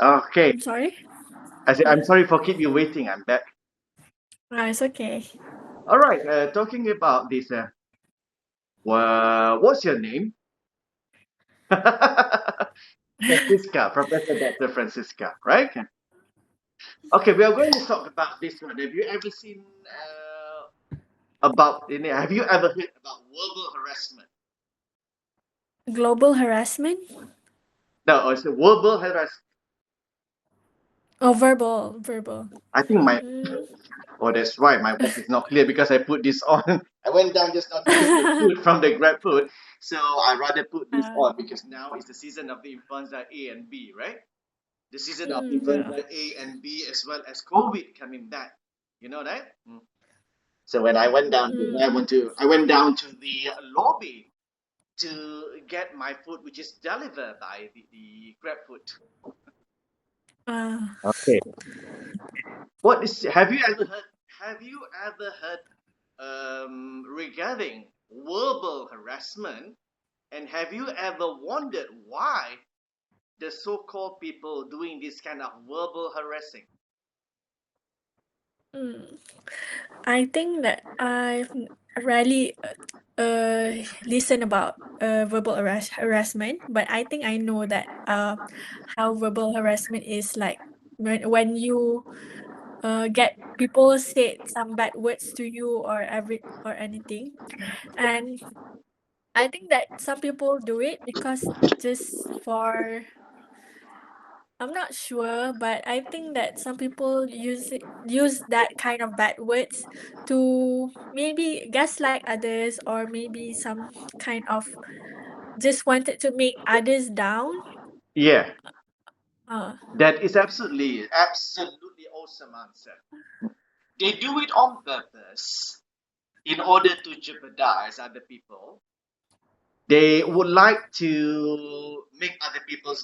Okay. I'm sorry. I said, I'm sorry for keep you waiting. I'm back. It's okay. All right. Talking about this. What's your name? Francisca, Professor Dr. Francisca, right? Okay, we are going to talk about this one. Have you ever seen have you ever heard about verbal harassment? Global harassment? No, it's a verbal harassment. Oh, verbal. I think my Mm. Oh, that's why my voice is not clear because I put this on. I went down just now to get the food from the Grab food, so I rather put this uh, on because now is the season of the influenza A and B, right? The season of yeah. influenza A and B as well as COVID coming back. You know that? Mm. So when I went down to Mm. I went down to the lobby to get my food, which is delivered by the Grab food. Uh, Okay. What is? Have you ever heard? Have you ever heard regarding verbal harassment? And have you ever wondered why the so-called people doing this kind of verbal harassing? mm. I think that I've rarely listen about verbal harassment, but I think I know that how verbal harassment is like when you get people say some bad words to you or anything. And I think that some people do it because just for I'm not sure, but I think that some people use that kind of bad words to maybe gaslight others, or maybe some kind of just wanted to make others down. Yeah, Uh, that is absolutely awesome answer. They do it on purpose in order to jeopardize other people. They would like to make other people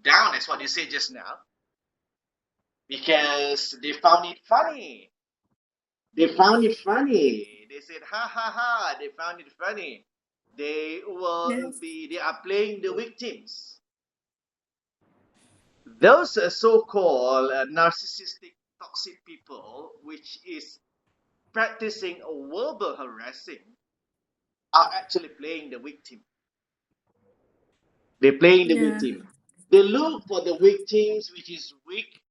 down, as what you said just now, because they found it funny. They found it funny. They said, ha ha ha, they found it funny. yes. They are playing the victims. Those so-called narcissistic, toxic people, which is practicing a verbal harassing, are actually playing the victim. They're playing the Yeah. victim. They look for the victims which is weak,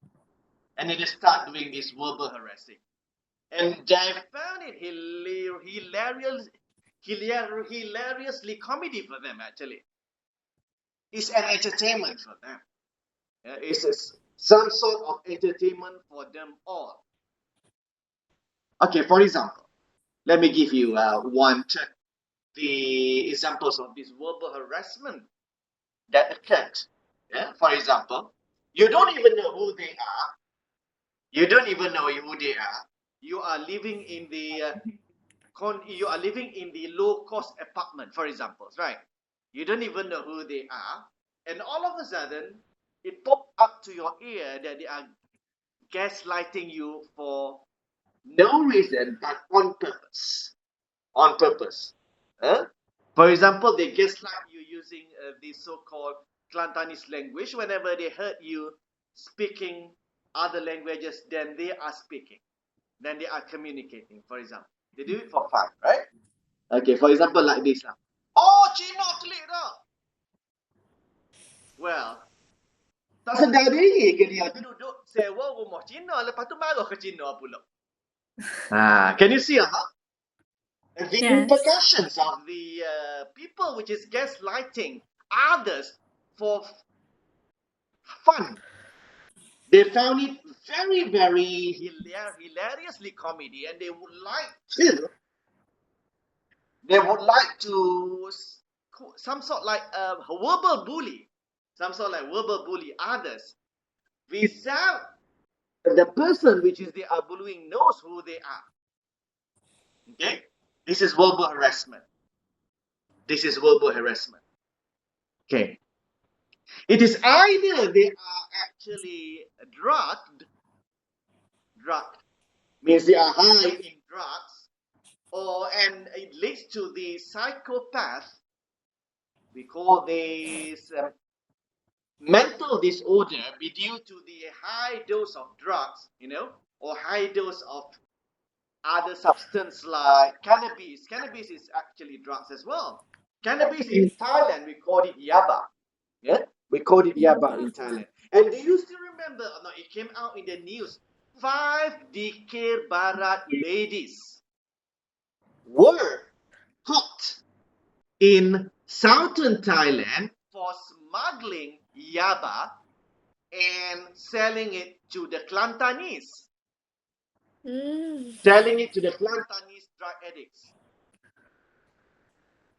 and then they start doing this verbal harassing. And I found it hilariously comedy for them. Actually, it's an entertainment for them. Some sort of entertainment for them all. Okay, for example, let me give you the examples of this verbal harassment that occurred. Yeah, for example, you don't even know who they are. You don't even know who they are. You are living in the you are living in the low cost apartment, for example, right? You don't even know who they are, and all of a sudden, it popped up to your ear that they are gaslighting you for no reason but on purpose. On purpose. Huh? For example, they gaslight you using the so-called Kelantanese language whenever they heard you speaking other languages than they are speaking, then they are communicating, for example. They do it for fun, right? Okay, for example, like this. Oh, Cina klik dah. Well, tak sedari ke dia tu duduk sewa rumah Cina, lepas tu marah ke Cina pula. Can you see the Yes. repercussions of the people which is gaslighting others for fun? They found it very hilariously comedy, and they would like to some sort like verbal bully, some sort like verbal bully others without the person which is they are bullying knows who they are. Okay, this is verbal harassment. This is verbal harassment. Okay, it is either they are actually drugged means they are high in drugs, or and it leads to the psychopath. We call this mental disorder be due to the high dose of drugs, or high dose of other substance like cannabis. Cannabis is actually drugs as well. Cannabis in Thailand, we call it yaba. Yeah, we call it yaba in Thailand. And do you still remember? No, it came out in the news. 5 Barat ladies were caught in southern Thailand for smuggling yaba and selling it to the Kelantanese. Selling it to the Kelantanese drug addicts.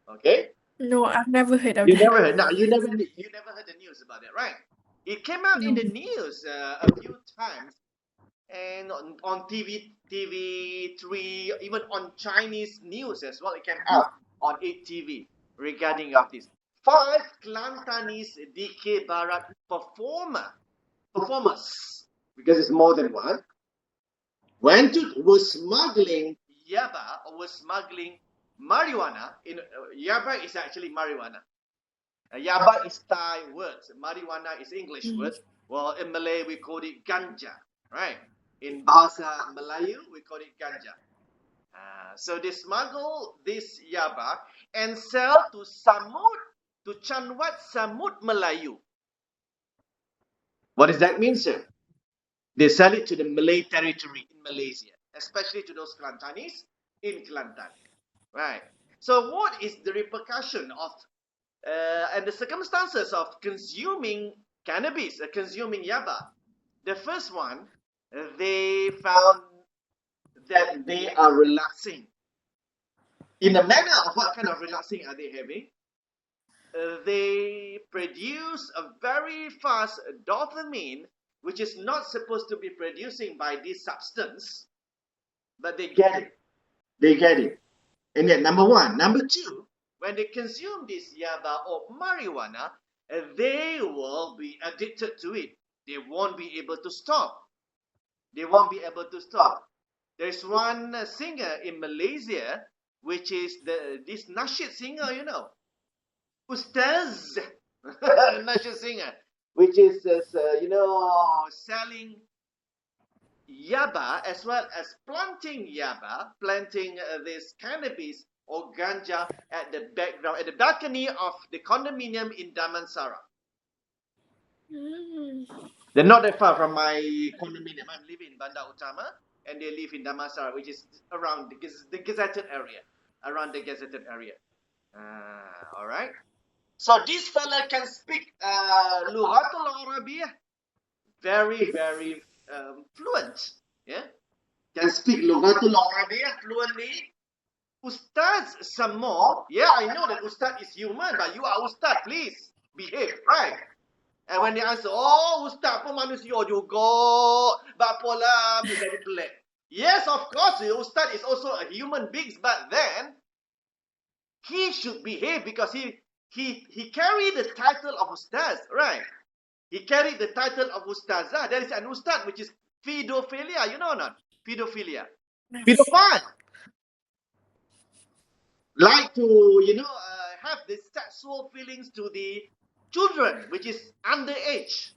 Okay? No, I've never heard of You that. never heard. No, you never heard the news about it, right? It came out in No. the news a few times, and on TV3, even on Chinese news as well. It came out on 8 TV regarding of this. 5 Kelantanese DK Barat performers, because it's more than one, was smuggling yaba, or was smuggling marijuana. Yaba is actually marijuana. Yaba is Thai words. Marijuana is English word. Well, in Malay we call it ganja, right? In Bahasa Melayu we call it ganja. So they smuggle this yaba and sell to Chanwat Samut Melayu. What does that mean, sir? They sell it to the Malay territory in Malaysia, especially to those Kelantanese in Kelantan, right? So what is the repercussion of and the circumstances of consuming cannabis, consuming yaba? The first one, they found that they are relaxing. In a manner of what kind of relaxing are they having? They produce a very fast dopamine, which is not supposed to be producing by this substance, but they get it. They get it. And then number one. Number two, when they consume this yaba or marijuana, they will be addicted to it. They won't be able to stop. They won't be able to stop. There's one singer in Malaysia, which is this nasyid singer, Ustaz nasyid singer, which is selling yaba as well as planting yaba, planting this cannabis or ganja at the background, at the balcony of the condominium in Damansara. They're not that far from my condominium. I'm living in Bandar Utama, and they live in Damansara, which is around the gazetted area. Around the gazetted area. All right. So this fella can speak Lughatul Arabiya very, very fluent. Yeah. Can speak Lughatul Arabiya fluently. Ustaz some more. Yeah, I know that Ustaz is human, but you are Ustaz, please behave, right? And when they answer, oh, Ustaz pun manusia juga, bapalah menjadi pelik. Yes, of course, Ustaz is also a human being, but then he should behave because he carried the title of Ustaz, right? He carried the title of Ustazah. There is an Ustaz which is pedophilia, you know or not? Pedophilia. Pedophile. Like to, have the sexual feelings to the children, which is underage.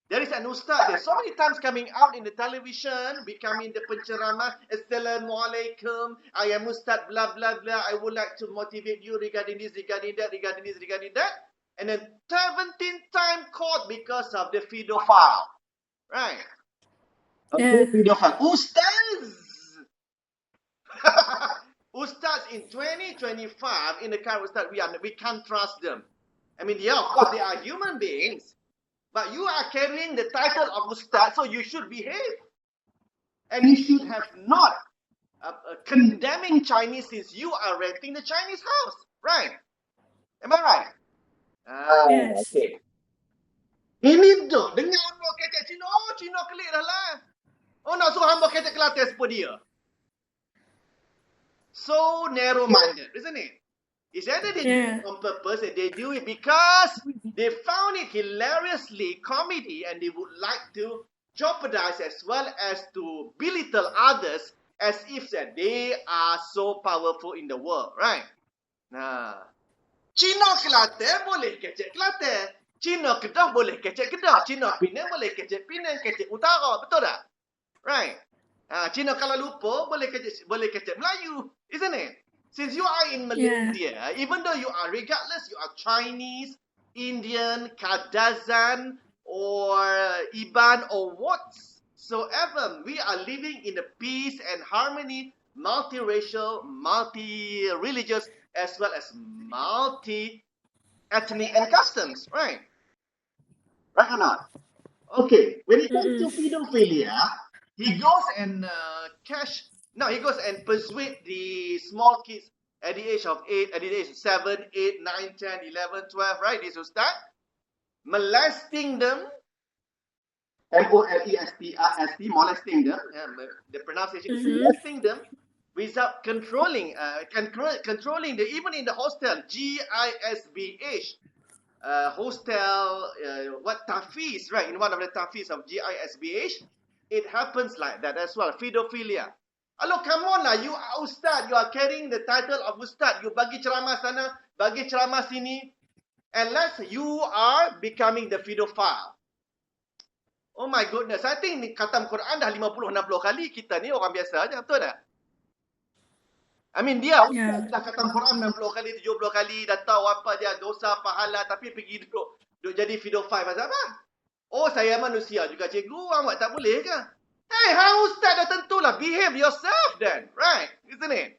There is an ustaz. There's so many times coming out in the television, becoming the penceramah. Assalamualaikum. I am ustaz, blah, blah, blah. I would like to motivate you regarding this, regarding that, regarding this, regarding that. And then 17 times caught because of the pedophile. Right? Okay, pedophile. Ustaz! Ustaz in 2025, in the current Ustaz, we can't trust them. I mean, yeah, of course, they are human beings. But you are carrying the title of Ustaz, so you should behave. And you should have not condemning Chinese since you are renting the Chinese house. Right? Am I right? Yes. Okay. Ini tu, dengar hamba kata Cina. Oh, Cina kelik dah lah. Oh, nak suruh hamba kata Kelantan apa dia? So narrow-minded, isn't it? It's either they do it on purpose and they do it because they found it hilariously comedy and they would like to jeopardize as well as to belittle others as if that they are so powerful in the world, right? Nah. Cina Kelantan boleh kecek Kelantan. Cina Kedah boleh kecek Kedah. Cina Penang boleh kecek Penang, kecek Utara. Betul tak? Right. Cina kalau lupa boleh kecek Melayu. Isn't it? Since you are in Yeah. Malaysia, even though you are, regardless, you are Chinese, Indian, Kadazan, or Iban, or whatsoever, we are living in a peace and harmony, multiracial, multi-religious, as well as multi-ethnic and customs, right? Right or not? Okay, when it comes to pedophilia, he goes and he goes and persuade the small kids at the age of 8, at the age of 7, 8, 9, 10, 11, 12, right? This will start molesting them, molesting, molesting them, the pronunciation is molesting them without controlling, controlling them, even in the hostel, GISBH. Hostel, Tafiz, right? In one of the Tafiz of GISBH, it happens like that as well. Pedophilia. Hello, come on lah. You are Ustad. You are carrying the title of Ustad. You bagi ceramah sana, bagi ceramah sini. Unless you are becoming the pedophile. Oh my goodness. I think ni khatam Quran dah 50-60 kali. Kita ni orang biasa aja. Betul tak? I mean, dia Ustaz dah khatam Quran 60 kali, 70 kali, dah tahu apa dia dosa, pahala, tapi pergi duduk jadi pedophile pasal apa? Oh, saya manusia juga, cikgu. Awak tak boleh ke? Hey, Ustaz dah tentulah. Behave yourself then. Right? Isn't it?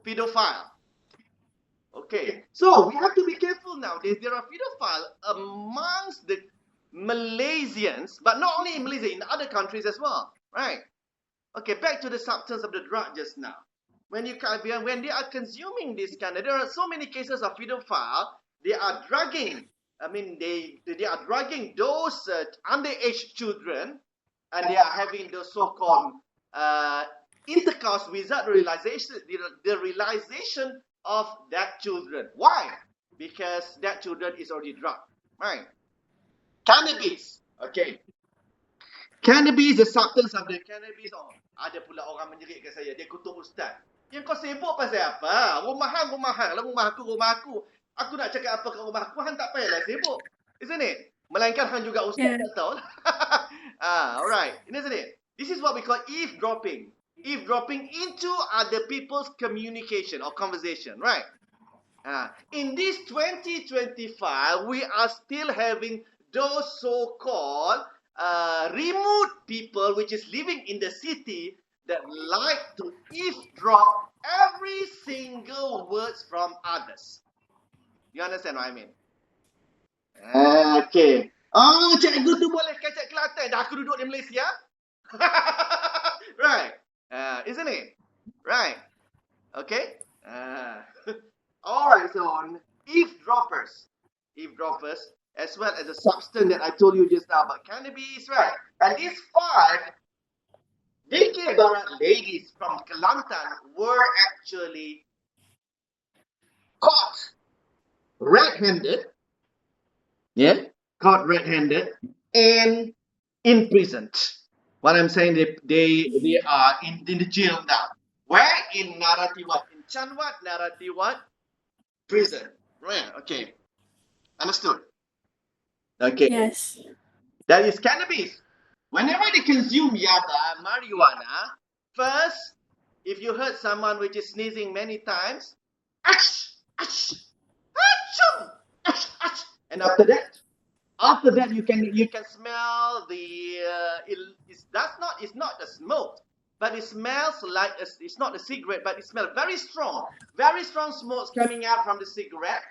Pedophile. Okay. So, we have to be careful nowadays. There are pedophiles amongst the Malaysians, but not only in Malaysia, in other countries as well. Right? Okay, back to the substance of the drug just now. When they are consuming this kind of, there are so many cases of pedophile. They are drugging. I mean, they are drugging those underage children, and they are having the so-called intercourse without the realization of that children. Why? Because that children is already drugged. Right? Cannabis. Okay. Cannabis, the substance of the cannabis. Oh, ada pula orang menjerit ke saya. Dia kutuk Ustaz. Yang kau sibuk pasal apa? Rumah hang. Lah rumah aku. Aku nak cakap apa kat rumah aku, hang tak payahlah sibuk. Isn't it? Melainkan hang juga Ustaz tak tahu. Alright. Isn't it? This is what we call eavesdropping. Eavesdropping into other people's communication or conversation. Right? In this 2025, we are still having those so-called remote people which is living in the city that like to eavesdrop every single words from others. You understand what I mean? Okay. Oh, cikgu tu boleh kecek Kelantan. Dah aku duduk di Malaysia. Right. Isn't it? Right. Okay. Alright, so eavesdroppers, as well as the substance that I told you just now about cannabis, right? And these 5 DK Barat ladies from Kelantan were actually caught red-handed, and imprisoned. What I'm saying, they are in the jail now. Where? In Naratiwat, in Chanwat Naratiwat prison. Right? Okay. Understood? Okay. Yes. That is cannabis. Whenever they consume yaba, marijuana, first, if you heard someone which is sneezing many times, ash, ash, achoo, ash, ash, and after that, you can smell the. It's not the smoke, but it smells like it's not a cigarette, but it smells very strong smokes coming out from the cigarette.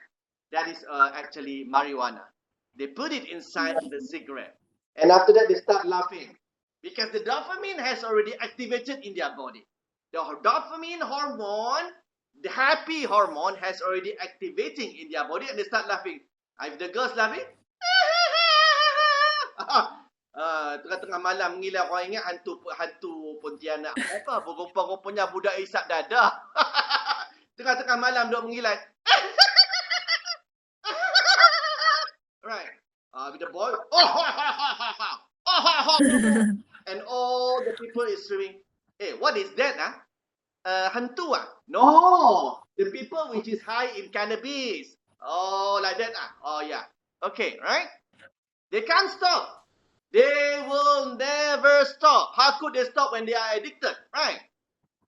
That is actually marijuana. They put it inside the cigarette. And after that, they start laughing. Because the dopamine has already activated in their body. The dopamine hormone, the happy hormone, has already activating in their body, and they start laughing. If the girls laughing, tengah-tengah malam mengilau, kau ingat hantu Pontianak apa? Rupa-rupanya budak isap dada. Tengah-tengah malam duk mengilai. Right. With the boy, and all the people is screaming, hey, what is that? Hantu? No, the people which is high in cannabis. Oh, like that? Oh, yeah. Okay, right? They can't stop. They will never stop. How could they stop when they are addicted, right?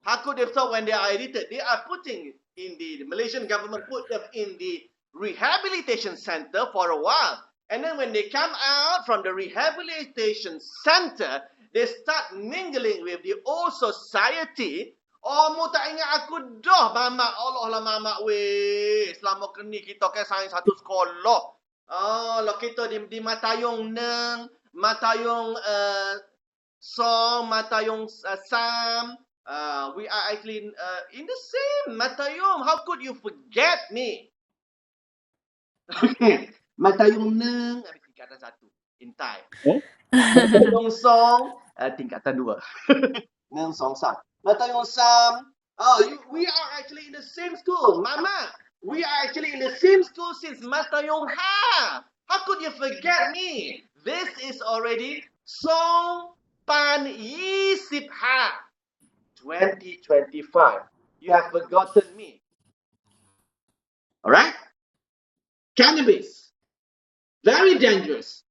How could they stop when they are addicted? They are putting in the Malaysian government put them in the rehabilitation center for a while. And then when they come out from the rehabilitation center, they start mingling with the old society. Oh, mu tak ingat aku dah, mamak. Allah lah mamak weh. Selama kini kita kan sains satu sekolah. Oh, lo kita di Matayong Neng, Matayong Song, Matayong Sam. We are actually in the same Matayong. How could you forget me? Matayong Neng, tingkatan 1. Intai. Matayong Song, tingkatan 2. Neng Song Sam. Matayong Sam. We are actually in the same school. Mama, we are actually in the same school since Matayong Ha. How could you forget me? This is already Song Pan Yi Sip Ha. 2025. You have forgotten me. All right? Cannabis. Very dangerous.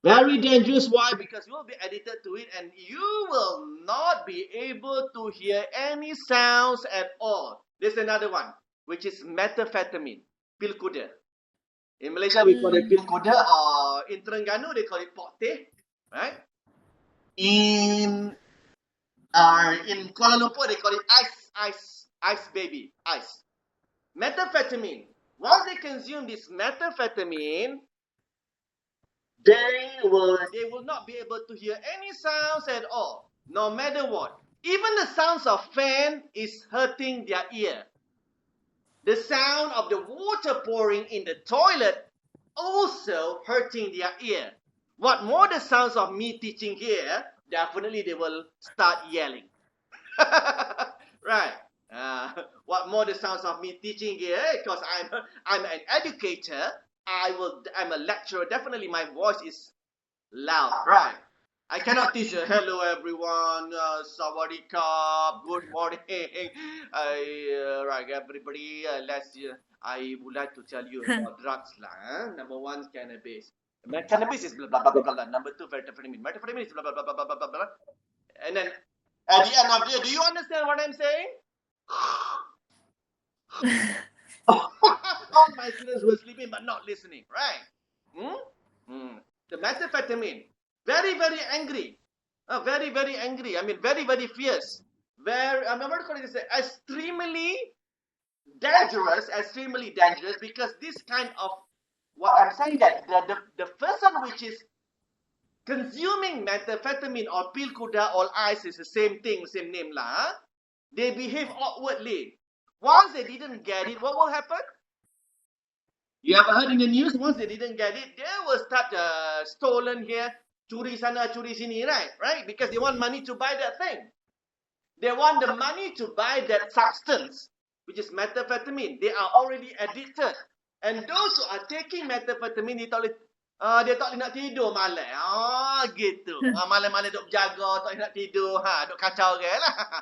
Very dangerous. Why? Because you will be addicted to it and you will not be able to hear any sounds at all. There's another one, which is methamphetamine, pil kuda. In Malaysia, we call it pil kuda, or in Terengganu, they call it pokteh, right? In Kuala Lumpur, they call it ice baby, ice. Methamphetamine. Once they consume this methamphetamine, they will not be able to hear any sounds at all, no matter what. Even the sounds of fan is hurting their ear. The sound of the water pouring in the toilet also hurting their ear. What more the sounds of me teaching here, definitely they will start yelling. Right. What more the sounds of me teaching here? Because I'm an educator. I'm a lecturer. Definitely my voice is loud. Right. I cannot teach you. Hello everyone. Sawadee-ka. Good morning. Right, everybody. I would like to tell you about drugs lah. Number 1, cannabis. Cannabis is blah blah blah blah blah. Number 2, methamphetamine. Methamphetamine is blah blah blah blah blah blah blah. And then at the end of the day, do you understand what I'm saying? All my students were sleeping but not listening, right? The methamphetamine, very, very angry. Very, very angry. I mean, very, very fierce. I'm not going to say extremely dangerous because this kind of, what I'm saying that the person which is consuming methamphetamine or pil kuda or ice is the same thing, same name lah. They behave awkwardly. Once they didn't get it, what will happen? You ever heard in the news? Once they didn't get it, they will start stolen here, curi sana, curi sini, right? Because they want money to buy that thing. They want the money to buy that substance, which is methamphetamine. They are already addicted. And those who are taking methamphetamine, dia tak boleh nak tidur malam. Gitu. Malam-malam duk berjaga, tak boleh nak tidur. Duk kacau ke lah.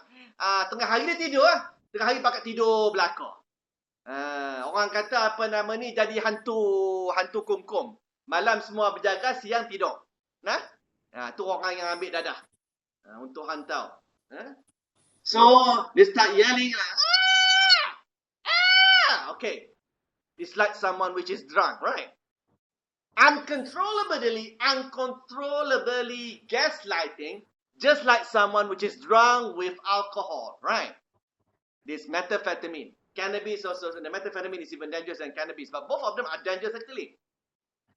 Tengah hari dia tidur lah. Tengah hari pakat tidur belakang. Orang kata apa nama ni, jadi hantu kum-kum. Malam semua berjaga, siang tidur. Tu orang yang ambil dadah. Untuk hantau. So, they start yelling like, okay. It's like someone which is drunk, right? Uncontrollably gaslighting, just like someone which is drunk with alcohol, right? This methamphetamine. Cannabis also, the methamphetamine is even dangerous than cannabis, but both of them are dangerous actually.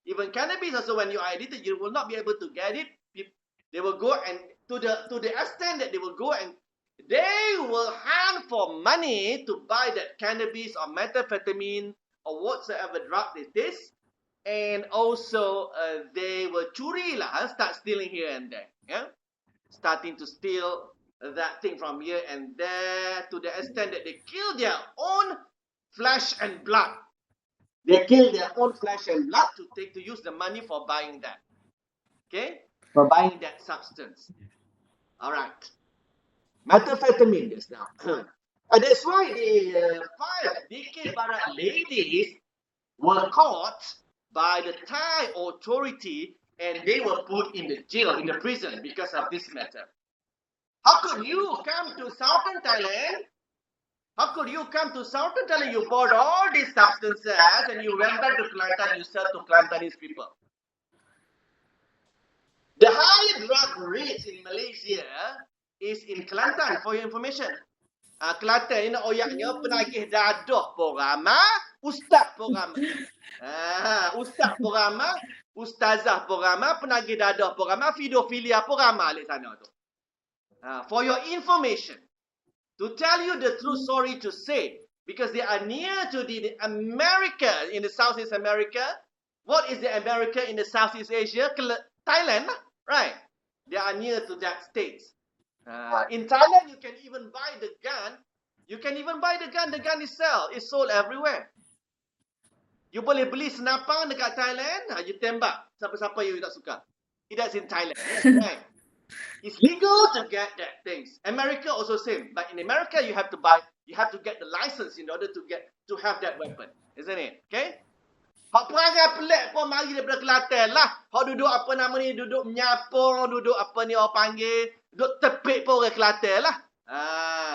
Even cannabis also, when you are addicted, you will not be able to get it. They will go and to the extent that they will go and they will hunt for money to buy that cannabis or methamphetamine or whatsoever drug it is. And also, they will curi lah, start stealing here and there. Yeah? Starting to steal that thing from here and there to the extent that they kill their own flesh and blood. They kill their own flesh and blood to use the money for buying that. Okay? For buying that substance. All right. Methamphetamine just now. That's why the 5 Eid Mubarak ladies were caught by the Thai authority, and they were put in the jail, in the prison, because of this matter. How could you come to southern Thailand? How could you come to southern Thailand? You bought all these substances and you went back to Kelantan, you sell to Kelantanese people. The high drug rates in Malaysia is in Kelantan, for your information. Kelantan ni oyaknya penagih dadah pun ramai, ustaz pun ramai. Ustaz pun ramai, ustazah pun ramai, penagih dadah pun ramai, pedofilia pun ramai di sana tu. For your information, to tell you the true story to say, because they are near to the America, in the Southeast America. What is the America in the Southeast Asia? Thailand, right? They are near to that state. In Thailand, you can even buy the gun. You can even buy the gun. The gun is sold everywhere. You boleh beli senapang dekat Thailand, you tembak siapa-siapa you tak suka. That's in Thailand, right? It's legal to get that things. America also same, but in America you have to get the license in order to have that weapon, isn't it? Okay? Hak perangai pelik pun mari daripada Kelantan lah. Hak duduk apa nama ni, duduk menyapur, duduk apa ni orang panggil, duduk tepik pun orang Kelantan lah.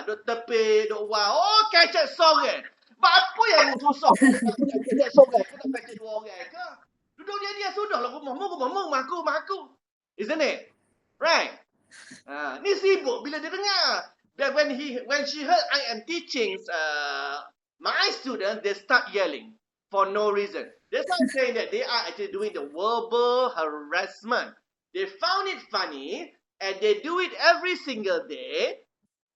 Duduk tepik, duduk wah. Oh, kacak sorang. Apa yang susah kacak sorang? Kena kacak dua orang ke? Duduk dia sudah lah rumahmu, aku. Isn't it? Right? Ni sibuk bila dia dengar. That when she heard I am teaching my students, they start yelling for no reason. That's why I'm saying that they are actually doing the verbal harassment. They found it funny and they do it every single day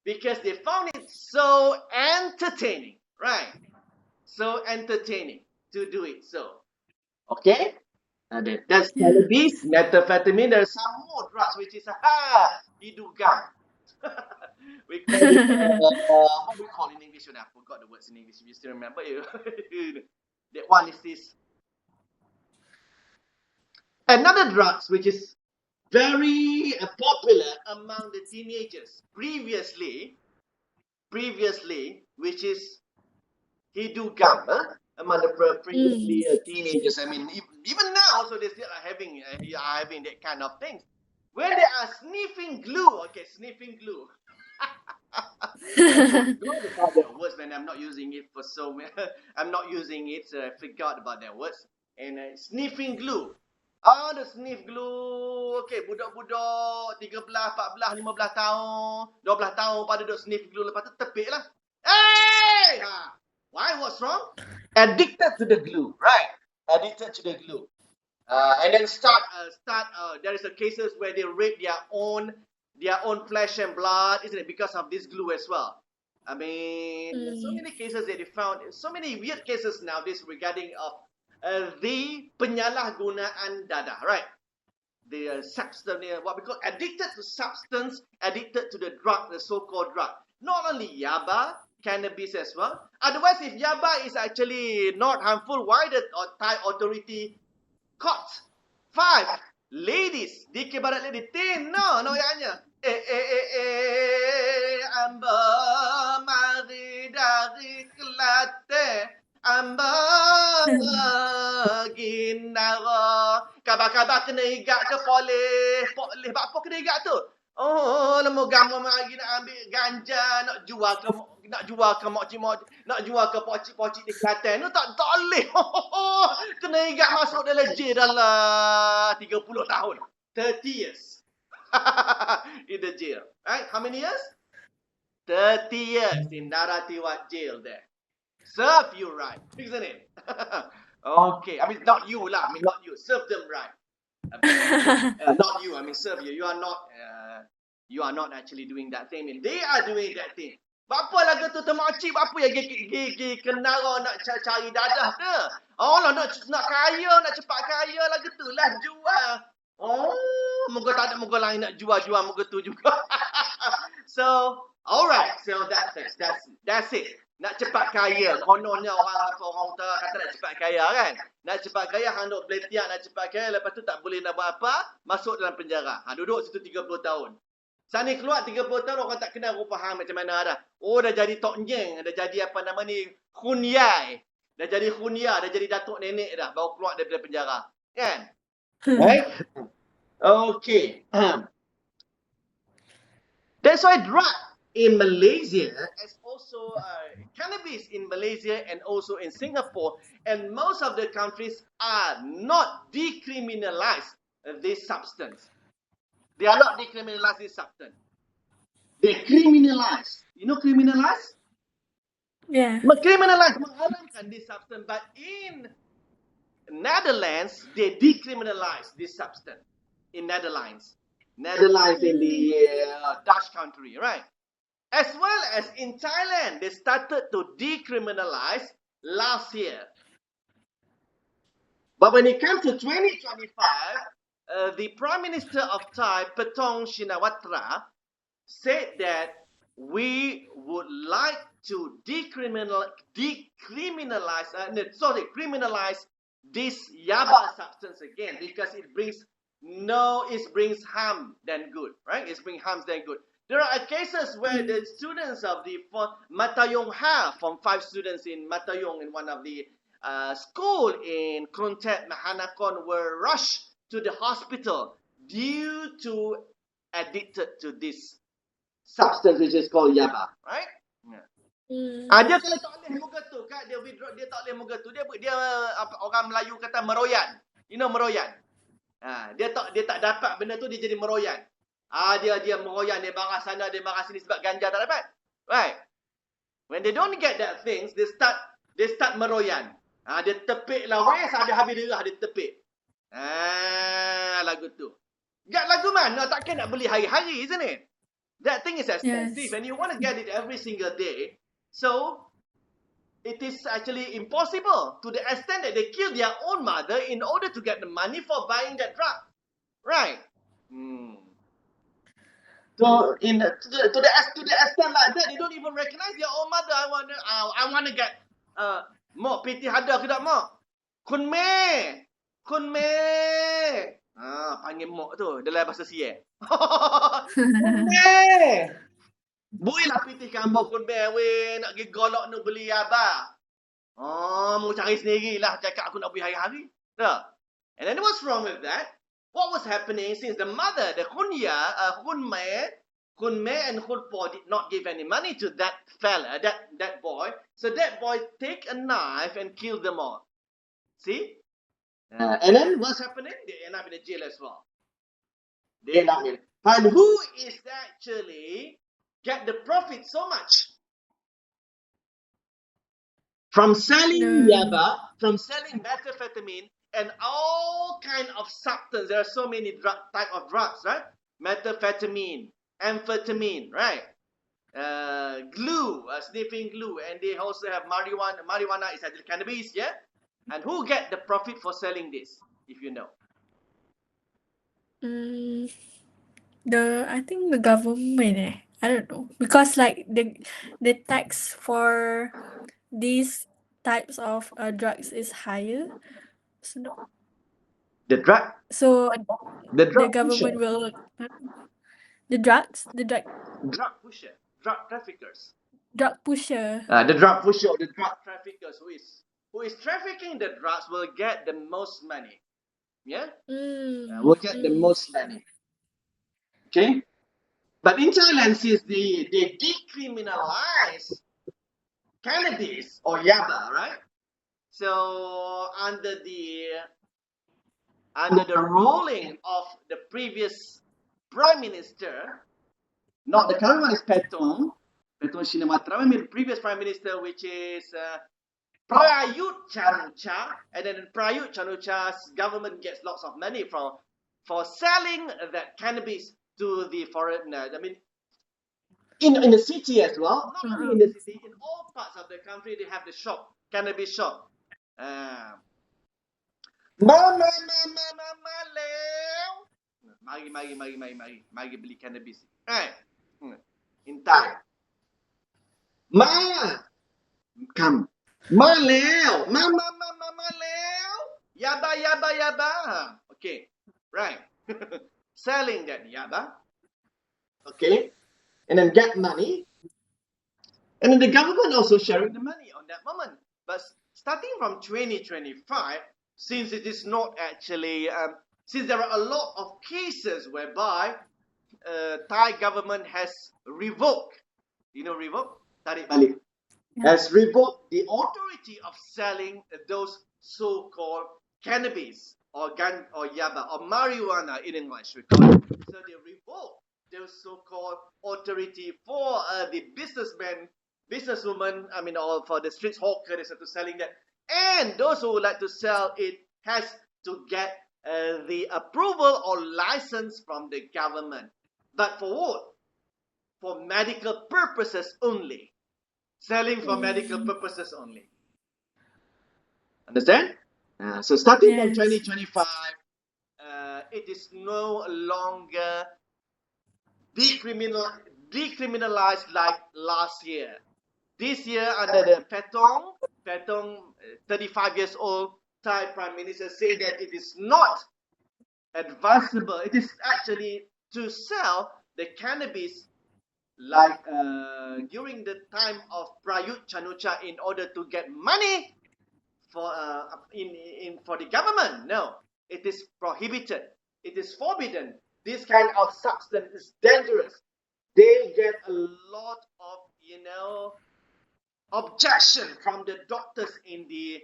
because they found it so entertaining. Right? So entertaining to do it so. Okay? That's cannabis, methamphetamine. There's some more drugs which is diduga. We call it, what do we call in English? I forgot the words in English. If you still remember, that one is this. Another drugs which is very popular among the teenagers previously, which is hidugam. Among the previously teenagers, I mean, even now, so they still are having that kind of things. When they are sniffing glue, sniffing glue. About that words, man. I'm not using it for so many. I'm not using it, so I forgot about that words. And sniffing glue. The sniff glue. Okay, budak-budak 13, 14, 15 tahun, 12 tahun pada duduk sniff glue, lepas tu tepik lah. Hey! Why? What's wrong? Addicted to the glue, right? Addicted to the glue. And then there is a cases where they rape their own flesh and blood, isn't it? Because of this glue as well. I mean, so many cases that they found, so many weird cases nowadays regarding of the penyalahgunaan dadah, right? The substance, what we call addicted to substance, addicted to the drug, the so-called drug. Not only yaba, cannabis as well. Otherwise, if yaba is actually not harmful, why the Thai authority caught 5 ladies di Barat lady? No, ayahnya. Amba mari dari Kelantan, amba ginara. Kabar-kabar kena igat ke boleh apa kena igat tu? Oh, lama gambar lagi nak ambil ganja, nak jual ke pocik-pocik di Kelantan. Tu tak boleh. Kena igat masuk dalam jail dalam 30 tahun. 30 years. In the jail. Right? How many years? 30 years in Naratiwat jail there. Serve you right. Isn't it? Okay. I mean, not you lah. I mean, not you. Serve them right. Not you. I mean, serve you. You are not actually doing that thing. I mean, they are doing that thing. Apa lagu tu termocik? Apa yang gigi kenara nak cari dadah ke? Oh lah, nak kaya, nak cepat kaya lagu tu lah jual. Oh, moga tak ada moga lain nak jual moga tu juga. So, alright. So that's it. Nak cepat kaya. Kononnya orang utara kata nak cepat kaya kan? Nak cepat kaya, hang duk beletiak nak cepat kaya, lepas tu tak boleh nak buat apa, masuk dalam penjara. Duduk situ 30 tahun. Saat ni keluar 30 tahun, orang tak kenal rupa hang macam mana dah. Oh, dah jadi tok nyeng, dah jadi apa nama ni, khunyai. Dah jadi khunya, dah jadi datuk nenek dah, baru keluar daripada penjara. Kan? Right? Okay. That's why drug in Malaysia is also cannabis in Malaysia and also in Singapore, and most of the countries are not decriminalized this substance. They are not decriminalized this substance. They criminalize. You know criminalize? Yeah. Criminalize, mengharamkan this substance. But in Netherlands, they decriminalize this substance. In Netherlands in the Dutch country, right? As well as in Thailand, they started to decriminalize last year. But when it comes to 2025, the Prime Minister of Thai, Patong Shinawatra, said that we would like to criminalize this yaba substance again, because it brings harm than good, right? It brings harm than good. There are cases where the students of the Matayong Ha, from 5 students in Matayong in one of the school in Krontet, Mahanakon, were rushed to the hospital due to addicted to this substance which is called yaba, right? Dia kalau tak boleh muka tu, kan, dia withdraw, dia tak boleh muka tu, dia orang Melayu kata meroyan. You know meroyan? Dia tak dapat benda tu, dia jadi meroyan. Dia meroyan, dia marah sana, dia marah sini sebab ganja tak dapat. Right? When they don't get that things, they start meroyan. Dia tepik lah, wes, ada habis derah, dia tepik. Lagu tu. Lagu mana? Takkan nak beli hari-hari, isn't it? That thing is expensive, and you want to get it every single day. So, it is actually impossible, to the extent that they kill their own mother in order to get the money for buying that drug. Right? So, to the extent like that, they don't even recognize their own mother. I want to get Mok piti hada ke tak, Mok? Kun me. Panggil Mok tu dalam bahasa Siam. Kun me. Bui lah piti kambok kun me, weh. Nak pergi golok nak beli apa? Mau cari sendiri lah. Cakap aku nak beli hari-hari. Tak? And then what's wrong with that? What was happening since the mother, the Kun Me and Kun Po did not give any money to that fella, that boy. So that boy take a knife and kill them all. See? And then what's happening? They end up in the jail as well. And who is actually get the profit so much? From selling yaba, from selling methamphetamine, and all kind of substance. There are so many type of drugs, right? Methamphetamine, amphetamine, right? Glue, sniffing glue, and they also have marijuana. Marijuana is actually cannabis, yeah? And who get the profit for selling this, if you know? I think the government, I don't know. Because like the tax for these types of drugs is higher. So The drug the government pusher. will the drug Drug pusher, drug traffickers. Drug pusher. The drug pusher or the drug traffickers who is trafficking the drugs will get the most money. Yeah? Will get the most money. Okay? But in Thailand, since they decriminalize cannabis or yaba, right? So under the ruling of the previous prime minister, not the current one, is Patong Shinawatra, I mean, previous prime minister, which is Prayut Chan-o-cha, and then Prayut Chan-o-cha's government gets lots of money for selling that cannabis to the foreigners. I mean, in the city as well, not only in the city, in all parts of the country, they have the shop, cannabis shop. Mama lew. Mari beli cannabis. In Thai. Come. Ma lew. Mama lew. Yaba. Okay. Right. Selling that yaba. Okay. And then get money. And then the government also sharing the money on that moment. But starting from 2025, since it is not actually, since there are a lot of cases whereby Thai government has revoked, revoke, tarik balik, Yeah. has revoked the authority of selling those so-called cannabis or gun or yaba or marijuana in English we call it. So they revoked those so-called authority for the businessmen, businesswomen, I mean, or for the street hawkers to selling that, and those who would like to sell it has to get the approval or license from the government. But for what? For medical purposes only. Selling for medical Mm. purposes only. Understand? So starting from Yes. 2025, it is no longer decriminalized like last year. This year, under the Petong, 35 years old Thai Prime Minister, said that it is not advisable. It is actually to sell the cannabis like during the time of Prayut Chanucha in order to get money for for the government. No, it is prohibited. It is forbidden. This kind of substance is dangerous. They get a lot of objection from the doctors in the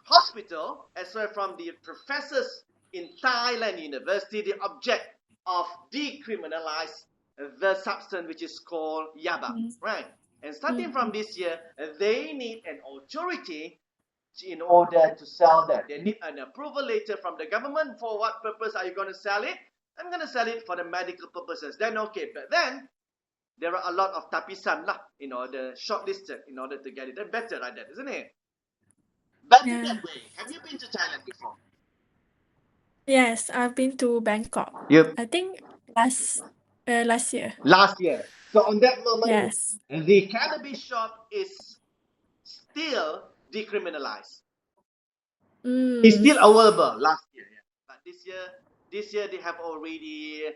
hospital as well from the professors in Thailand University. They object of decriminalize the substance which is called yaba, Mm. right? And starting from Mm. this year, they need an authority in order to sell that. They need an approval letter from the government. For what purpose are you going to sell it? I'm going to sell it for the medical purposes. Then okay, but then there are a lot of tapisan lah in order shortlisted in order to get it. Then better like that, isn't it? Better Yeah. that way. Have you been to Thailand before? Yes, I've been to Bangkok. Yep. I think last year. Last year. So on that moment, Yes. the cannabis shop is still decriminalized. It's Mm. still available last year, yeah. But this year they have already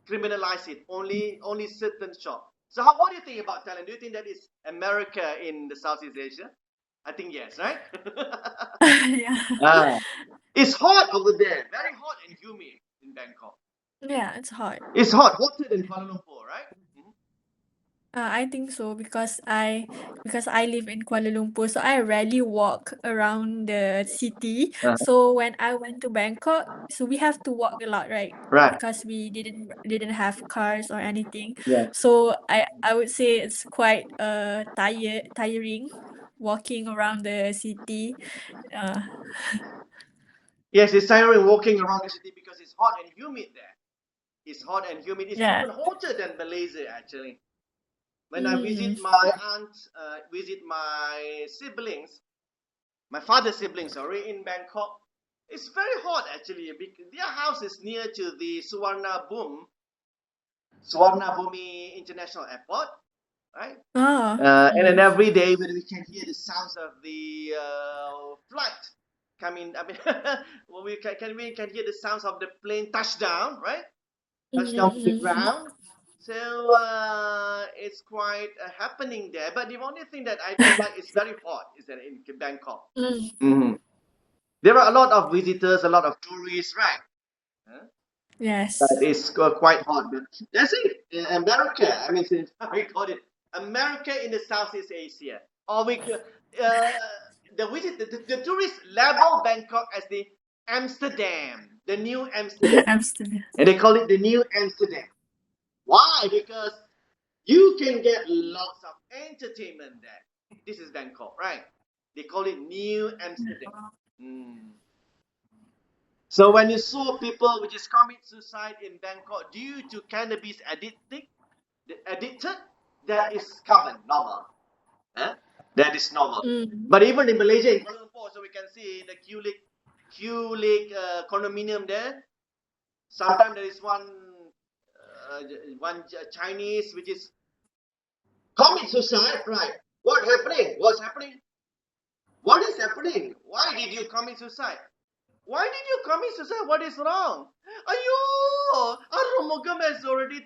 criminalized it. Only certain shop. So what do you think about Thailand? Do you think that is America in the Southeast Asia? I think yes, right? Yeah. Ah, it's hot over there. Very hot and humid in Bangkok. Yeah, it's hot. It's hot, hotter than Kuala Lumpur, right? Mhm. I think so because I live in Kuala Lumpur, so I rarely walk around the city. So when I went to Bangkok, so we have to walk a lot, right? Right. Because we didn't have cars or anything. Yeah. So I would say it's quite tiring walking around the city. Uh Yes, it's tiring walking around the city because it's hot and humid there. It's hot and humid. It's yeah. even hotter than Malaysia, actually. When I Mm. visit my aunt, visit my siblings, my father's siblings, sorry, in Bangkok, it's very hot actually. Because their house is near to the Suvarna Bhumi International Airport, right? Oh. And then Mm. every day when we can hear the sounds of the flight coming, I mean, when we can hear the sounds of the plane touchdown, right? Touchdown to the Mm-hmm. ground. So it's quite happening there. But the only thing that I don't like is very hot. Is that in Bangkok? Mm. Mm-hmm. There are a lot of visitors, a lot of tourists, right? Huh? But Yes. it's quite hot. But that's it. America. I mean, since we call it America in the Southeast Asia, or the tourists label Bangkok as the Amsterdam, the new Amsterdam, Amsterdam. and they call it the new Amsterdam. Why? Because you can get lots of entertainment there. This is Bangkok, right? They call it New Amsterdam. Mm. So when you saw people which is commit suicide in Bangkok due to cannabis addicted, that is common, normal. Huh? That is normal. Mm. But even in Malaysia, in Kuala Lumpur, so we can see the Q-Lake condominium there. Sometimes there is one Chinese which is commit suicide, right? What happening? What's happening? What is happening? Why did you commit suicide? Why did you commit suicide? What is wrong? Ayo, Arumugam has already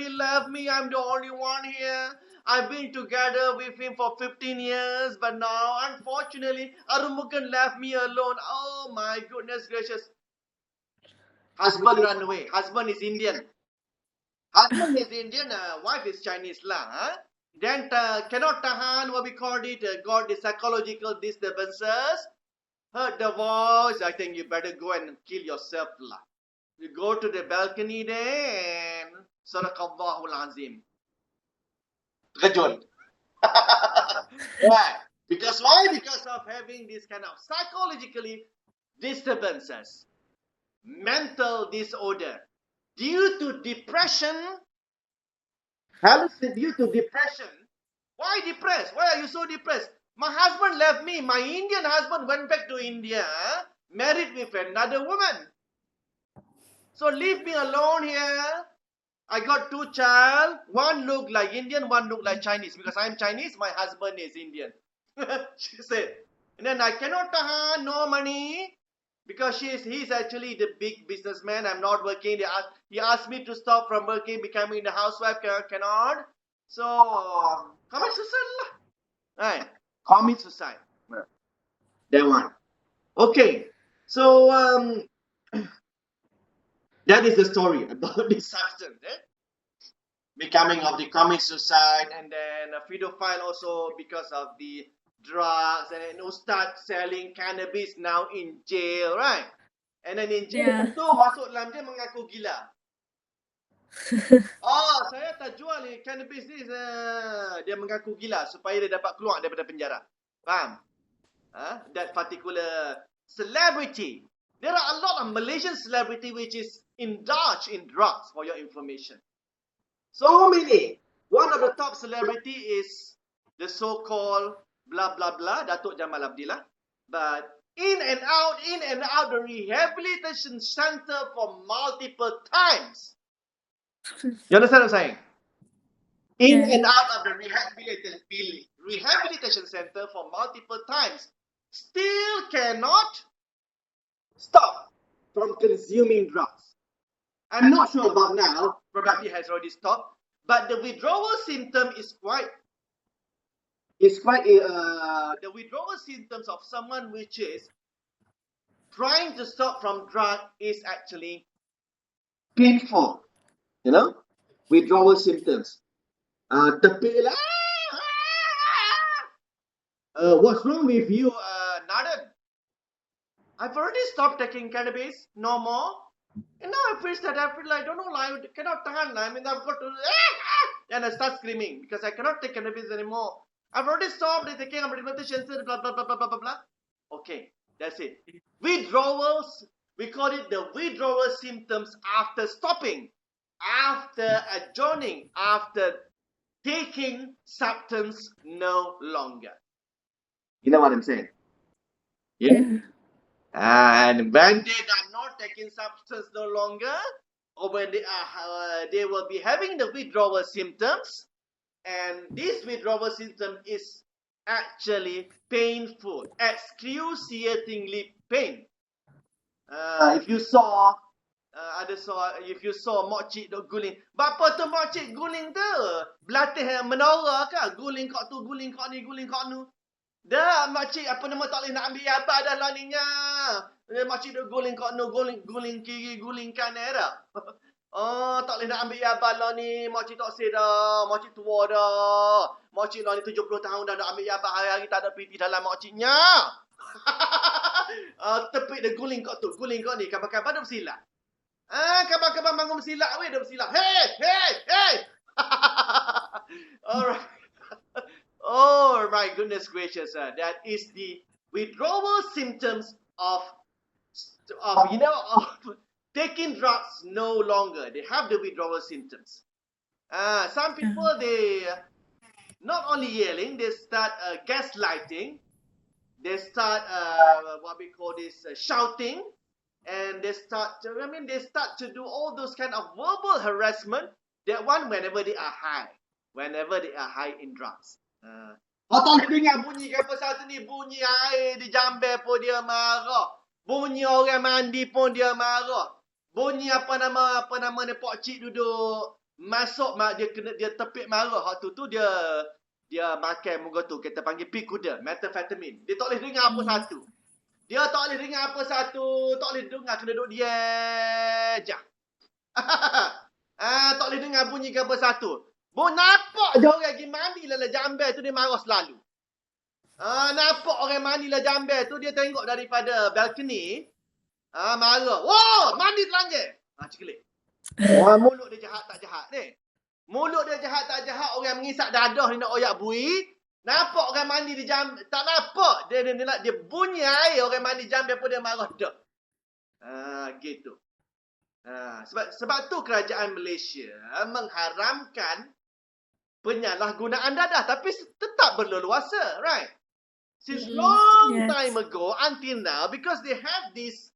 left me. I'm the only one here. I've been together with him for 15 years, but now, unfortunately, Arumugan left me alone. Oh my goodness gracious. Husband run away. Husband is Indian. Husband is Indian, wife is Chinese lah. Huh? Then cannot tahan what we called it, got the psychological disturbances, heard the voice. I think you better go and kill yourself lah. You go to the balcony there and Sadaqallahul Azim. Terjun. Why? Because why? Because of having this kind of psychologically disturbances, mental disorder, due to depression. Due to depression. Why depressed? Why are you so depressed? My husband left me. My Indian husband went back to India, married with another woman. So leave me alone here. I got 2 child. One look like Indian, one look like Chinese. Because I'm Chinese, my husband is Indian. She said. And then I cannot tahan, no money. Because he's actually the big businessman. I'm not working. He asked me to stop from working, becoming the housewife. Cannot. So, commit suicide lah. Right. Commit suicide. That one. Okay. So, that is the story about this substance. Becoming of the commit suicide, and then a pedophile also because of the drugs, and then start selling cannabis now in jail, right? And then in jail, Yeah. tentu masuk dalam dia mengaku gila. Oh, saya tak jual ni cannabis ni. Dia mengaku gila supaya dia dapat keluar daripada penjara. Faham? That particular celebrity. There are a lot of Malaysian celebrity which is indulged in drugs, for your information. So many. One of the top celebrity is the so-called blah blah blah, Datuk Jamal Abdillah. But in and out the rehabilitation center for multiple times. You understand what I'm saying? In Yeah. and out of the rehabilitation center for multiple times. Still cannot stop from consuming drugs. I'm not sure about now. Probably has already stopped. But the withdrawal symptom is quite the withdrawal symptoms of someone which is trying to stop from drug is actually painful. You know, withdrawal symptoms. Tepik lah. What's wrong with you, Nadan? I've already stopped taking cannabis. No more. And now I feel that I don't know, I cannot tahan. I mean, I've got to, and I start screaming because I cannot take cannabis anymore. I've already stopped taking medication, blah, blah, blah, blah, blah, blah, blah. Okay, that's it. Withdrawals, we call it the withdrawal symptoms after stopping, after adjourning, after taking substance no longer. You know what I'm saying? Yeah. And when they are not taking substance no longer, or when they will be having the withdrawal symptoms, and this withdrawal symptom is actually painful, excruciatingly pain. If you saw makcik dok guling, bapa tu makcik guling tu belatih menara ke, guling kau tu, guling kau ni, guling kau nu. Dah makcik apa nama tak boleh nak ambil apa dah lah ni nya. Makcik duk guling kau nu, guling kiri, guling kanan dah. Oh, tak boleh nak ambil apa lah ni. Makcik tak say dah. Makcik tua dah. Makcik lah ni 70 tahun dah nak ambil apa, hari-hari tak ada piti dalam makciknya. Tepik dia guling kau tu, guling kau ni. Kabar-kabar dah bersilat. Kabar-kabar bangun bersilat weh, dah bersilat. Hey. Alright. Oh my goodness gracious, that is the withdrawal symptoms of taking drugs no longer. They have the withdrawal symptoms. Some people, they not only yelling, they start gaslighting. They start what we call this shouting, and they start to do all those kind of verbal harassment. That one whenever they are high in drugs. Kau tak dengar bunyi kapal satu ni, bunyi air di jambe pun dia marah. Bunyi orang mandi pun dia marah. Bunyi apa nama ni, pak cik duduk masuk dia tepik marah waktu tu dia makan muka tu kita panggil pi kuda, methamphetamine. Dia tak boleh dengar apa satu. Dia tak boleh dengar apa satu, tak boleh dengar, kena duduk dia je. Tak boleh dengar bunyi ke apa satu. Nampak je orang pergi mandi lah Jambil tu dia marah selalu. Nampak orang mandi lah Jambil tu dia tengok daripada balcony. Marah. Wow, mandi telanjang. Cikelik. Mulut dia jahat tak jahat ni. Mulut dia jahat tak jahat, orang mengisap dadah ni nak oyak bui. Nampak orang mandi di jam, tak nampak. Dia bunyi air orang mandi jam dia pun dia marah dah. Gitu. Sebab tu kerajaan Malaysia mengharamkan penyalahgunaan dadah, tapi tetap berleluasa, right? Since long time ago until now, because they have these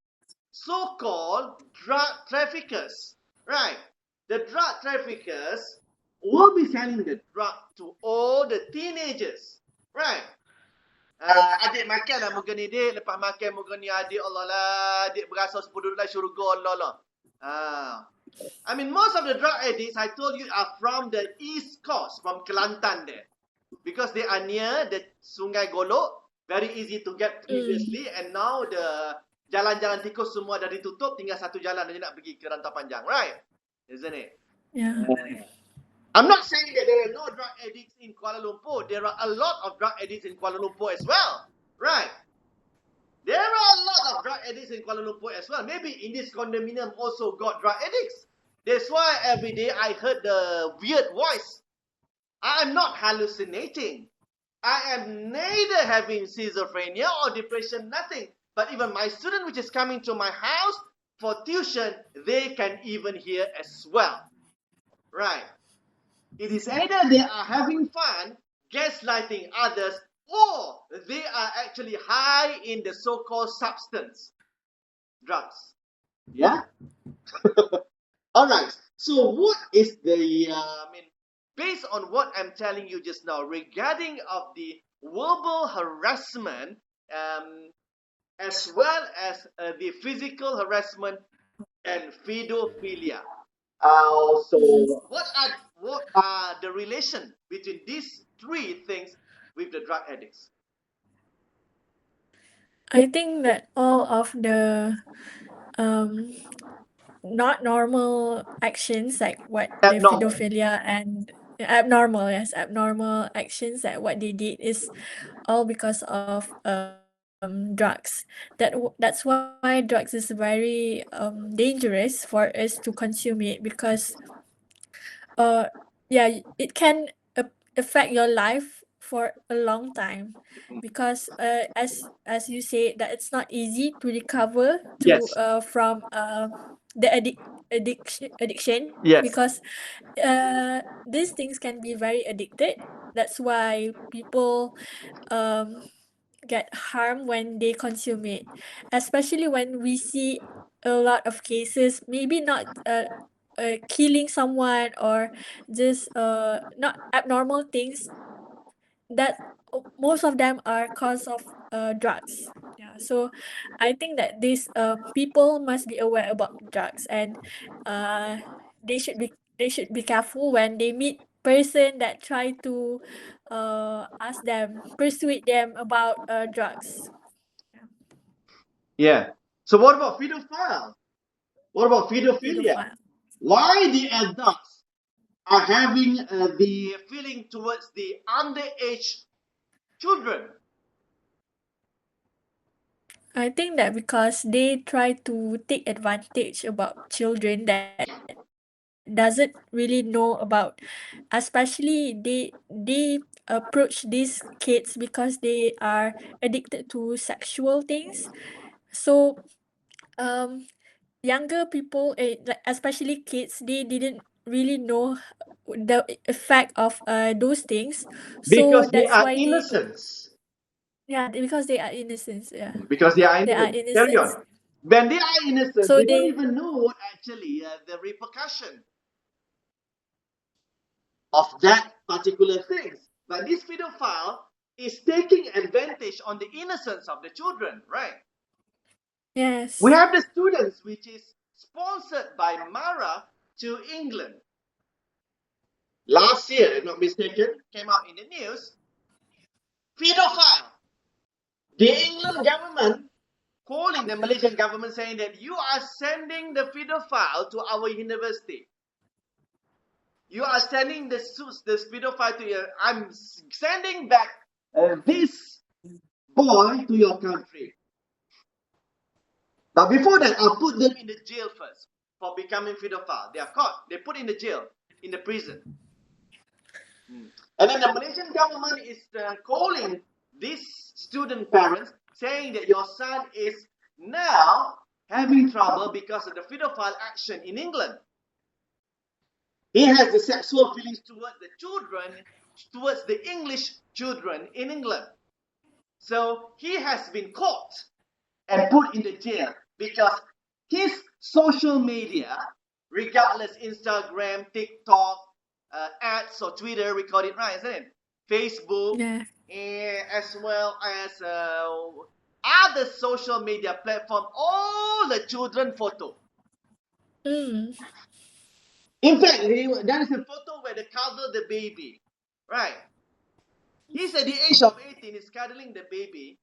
so-called drug traffickers, right? The drug traffickers will be selling the drug to all the teenagers, right? Adik makan lah muka ni dik, lepas makan muka ni adik, Allah lah, adik berasa sepuluh lah syurga, Allah lah. I mean, most of the drug addicts, I told you, are from the East Coast, from Kelantan there. Because they are near the Sungai Golok, very easy to get previously, and now the jalan-jalan tikus semua dah ditutup, tinggal satu jalan dia nak pergi ke Rantau Panjang, right? Isn't it? Yeah. I'm not saying that there are no drug addicts in Kuala Lumpur. There are a lot of drug addicts in Kuala Lumpur as well, right? There are a lot of drug addicts in Kuala Lumpur as well. Maybe in this condominium also got drug addicts. That's why every day I heard the weird voice. I am not hallucinating. I am neither having schizophrenia or depression, nothing. But even my student which is coming to my house for tuition, they can even hear as well. Right. It is either they are having fun, gaslighting others, or they are actually high in the so-called substance, drugs. Yeah? Alright. So what is the, based on what I'm telling you just now regarding of the verbal harassment, as well as the physical harassment and pedophilia. So what are the relation between these three things with the drug addicts? I think that all of the not normal actions like what the Abnormal. pedophilia and abnormal actions that what they did is all because of drugs. That's why drugs is very dangerous for us to consume it because yeah, it can affect your life for a long time because as you say that it's not easy to recover to Yes. from the addiction Yes. because these things can be very addicted. That's why people get harmed when they consume it, especially when we see a lot of cases, maybe not killing someone or just not abnormal things that most of them are cause of drugs. Yeah, so I think that these people must be aware about drugs and uh they should be careful when they meet person that try to ask them persuade them about drugs. Yeah. So what about pedophile? What about pedophilia? Pedophile. Why the adults are having the feeling towards the underage children? I think that because they try to take advantage about children that doesn't really know about, especially they approach these kids because they are addicted to sexual things. So um younger people, like especially kids, they didn't really know the effect of those things. So Because they that's are why they innocents. because they are innocent. Yeah, Because they are they are innocent. Carry innocent. on. When they are innocent, So they don't they even know what actually the repercussion of that particular thing. But this pedophile is taking advantage on the innocence of the children, right? We yes. have the students which is sponsored by Mara to England. last year, if not mistaken, came out in the news, pedophile. The England government calling the Malaysian government saying that you are sending the pedophile to our university. You are sending the pedophile to your. I'm sending back this boy to your country. But before that, I'll put them in the jail first for becoming pedophile. They are caught. They put in the jail, in the prison. And then the Malaysian government is calling these student parents saying that your son is now having trouble because of the pedophile action in England. He has the sexual feelings towards the children, towards the English children in England. So he has been caught and put in the jail because his social media, regardless Instagram, TikTok, ads or Twitter, we call it right, isn't it? Facebook, Yeah. as well as other social media platform, all the children photo. Mm. In fact, there is a photo where they cuddle the baby, right? He's at the age of 18, he's cuddling the baby,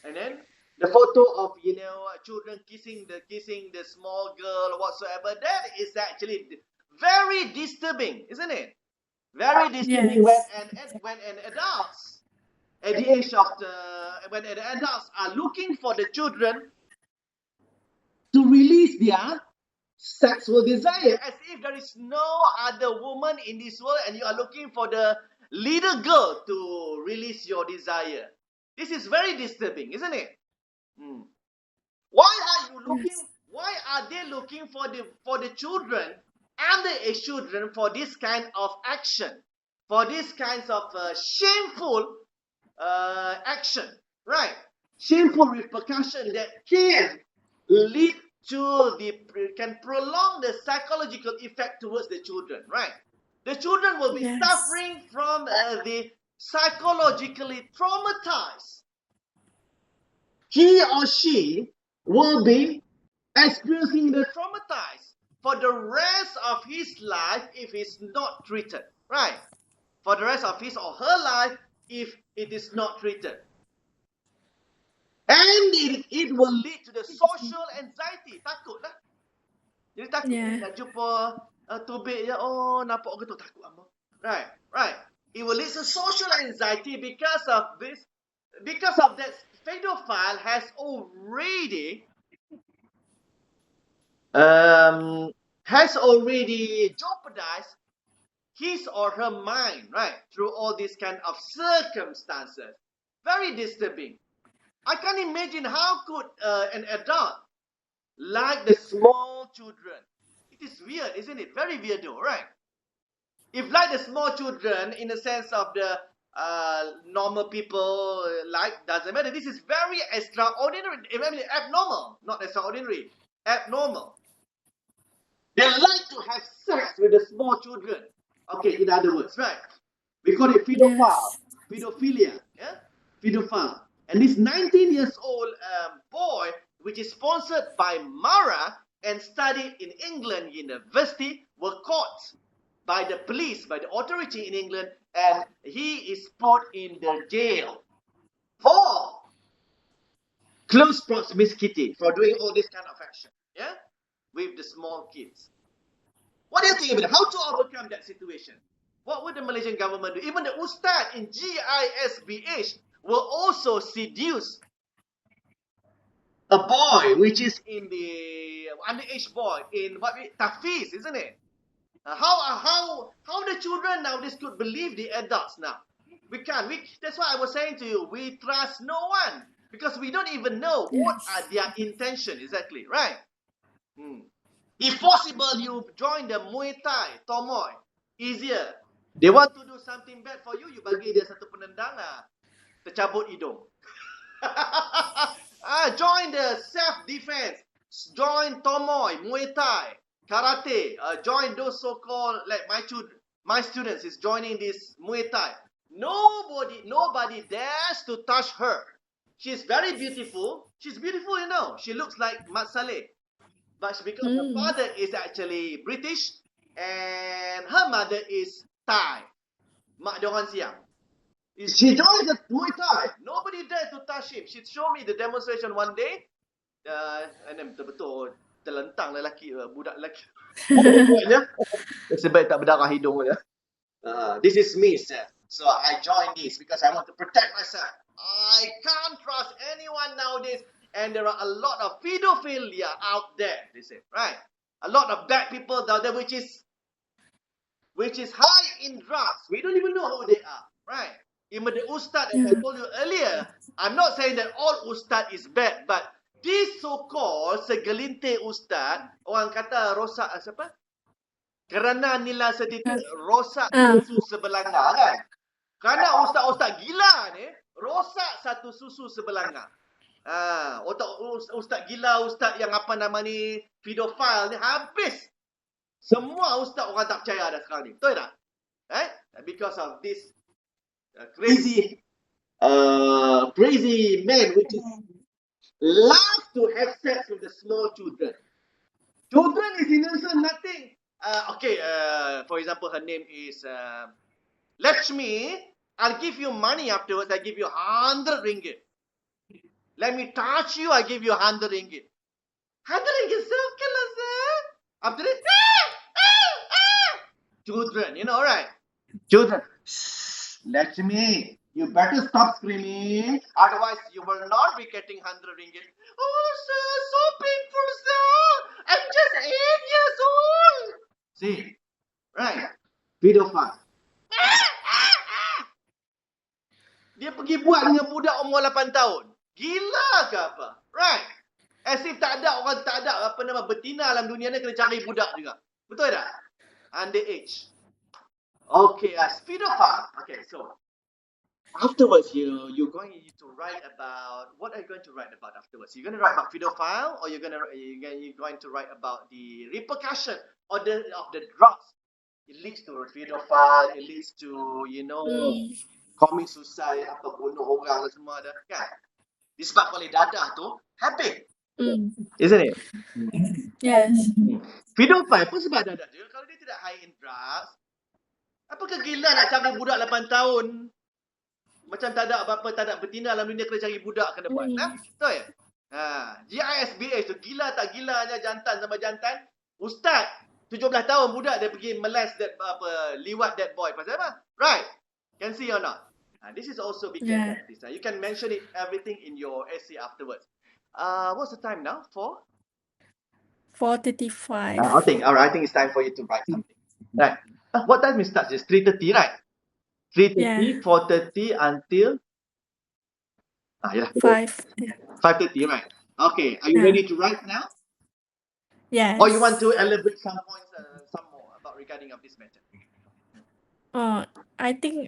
and then the photo of children kissing the small girl or whatsoever. That is actually very disturbing, isn't it? Very disturbing Yes. when an adults at the age of when the adults are looking for the children to release their sexual desire, as if there is no other woman in this world and you are looking for the little girl to release your desire. This is very disturbing, isn't it? Why are you looking? Yes. Why are they looking for the children, underage children, for this kind of action, for this kinds of shameful action, right? Shameful repercussion that can lead to can prolong the psychological effect towards the children, right? The children will be Yes. suffering from the psychologically traumatized. He or she will be experiencing the traumatized for the rest of his life if he's not treated, right? For the rest of his or her life if it is not treated. And it will lead to the social anxiety. Takut lah. Jadi takut Yeah. nak jumpa tubik je. Oh, nampak orang tu takut apa. Right, right. It will lead to social anxiety because of this. Because of that, pedophile has already jeopardized his or her mind, right, through all these kind of circumstances. Very disturbing. I can't imagine how could an adult like the small children. It is weird, isn't it? Very weird though, right? If like the small children, in the sense of the normal people, like, doesn't matter. This is very extraordinary. I mean, abnormal, not extraordinary. Abnormal. They like to have sex with the small children. Okay, in other words, right? We call it pedophile, Yes. pedophilia, yeah, pedophile. And this 19 years old boy, which is sponsored by Mara and studied in England University, were caught by the police, by the authority in England, and he is put in the jail for close proximity, for doing all this kind of action, yeah, with the small kids. What do you think about it? How to overcome that situation? What would the Malaysian government do? Even the Ustad in GISBH will also seduce a boy, which is in the underage boy in Tafiz, isn't it? How the children nowadays could believe the adults now? We can't. That's why I was saying to you, we trust no one because we don't even know what are Yes. their intention exactly, right? If possible, you join the Muay Thai, Tomoy. Easier. They want to do something bad for you, you bagi dia satu penendang, tercabut hidung. Join the self-defense. Join Tomoy, Muay Thai, Karate. Join those so-called, like my students is joining this Muay Thai. Nobody dares to touch her. She's very beautiful. She's beautiful, She looks like Mat Saleh. But because the Mm. father is actually British, and her mother is Thai. Mak dia orang siang. She joins the Muay Thai. Nobody dares to touch him. She showed me the demonstration one day. And then betul-betul terlentang lelaki, budak lelaki. Buatnya. Sebab tak berdarah hidung dia. This is me, sir. So I joined this because I want to protect myself. I can't trust anyone nowadays. And there are a lot of pedophilia out there, they say, right? A lot of bad people out there, which is high in drugs. We don't even know who they are, right? Even the ustad, as I told you earlier, I'm not saying that all ustad is bad, but this so-called segelintir ustad, orang kata rosak siapa? Kerana nilai setitik rosak susu sebelanga, kan? Kerana ustaz-ustaz gila ni rosak satu susu sebelanga. Otak ustaz gila, ustaz yang apa nama ni, pedofile ni habis. Semua ustaz orang tak percaya dah sekarang ni. Betul tak? Right? Because of this crazy man which is love to have sex with the small children. Children is innocent, nothing. For example, her name is Lakshmi. I'll give you money afterwards. I give you 100 ringgit. Let me touch you. I give you 100 ringgit. 100 ringgit, sir? Okay, sir. After that, children, you know, right? Children. Lakshmi, you better stop screaming. Otherwise, you will not be getting 100 ringgit. Oh, sir, so painful, sir. I'm just 8 years old. See? Right? Pedophile. Dia pergi buat dengan budak umur 8 tahun. Gila ke apa? Right? As if tak ada orang, tak ada apa nama betina dalam dunia ni, kena cari budak juga. Betul tak? Underage. Okay, pedophile. Okay, so afterwards you're going to write about, what are you going to write about afterwards? You're going to write about pedophile, or you're going to write about the repercussion of the drugs. It leads to a pedophile, it leads to, commit suicide, apa bunuh orang semua ada, kan? Disebabkan oleh dadah tu habis. Isn't it? Yes. Pedophile pun sebab dadah dia. Kalau dia tidak high in drugs, apakah gila nak cari budak 8 tahun? Macam tak ada apa-apa, tak ada betina dalam dunia, kena cari budak kena buat. Betul ya? GISBH tu gila tak gilanya jantan sama jantan. Ustaz 17 tahun budak dia pergi molest liwat that boy. Pasal apa? Right? Can see or not? This is also big practice. You can mention it everything in your essay afterwards. What's the time now? 4:35. I think it's time for you to write something. Right. What time it starts? It's 3:30, right? 3:30, 4:30 until 5:30, right? Okay. Are you ready to write now? Yes. Or you want to elaborate some points, some more about regarding of this matter? I think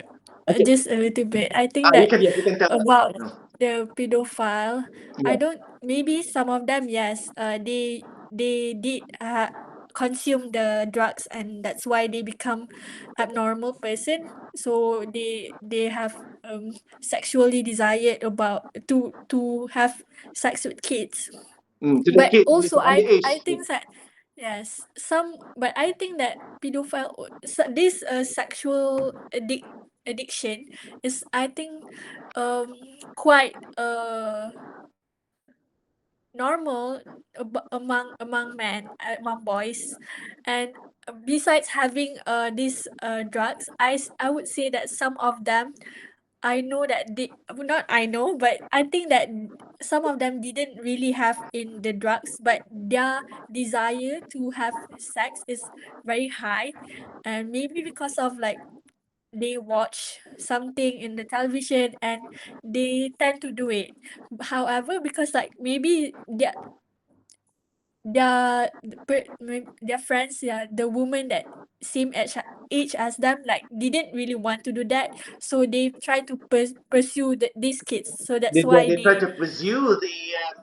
just a little bit. I think you that can tell about the pedophile, I don't, maybe some of them, yes, they did consume the drugs, and that's why they become abnormal person. So they have sexually desired about to have sex with kids. To the But kids, also I underage. think that yes, but I think that pedophile, this sexual addiction is, I think, quite normal among men, among boys. And besides having these drugs, I would say that some of them, I know that they, not I know, but I think that some of them didn't really have in the drugs, but their desire to have sex is very high, and maybe because of, like, they watch something in the television and they tend to do it. However, because, like, maybe their friends, the woman that same age as them, like, didn't really want to do that, so they try to pursue these kids, so that's why They try they to pursue the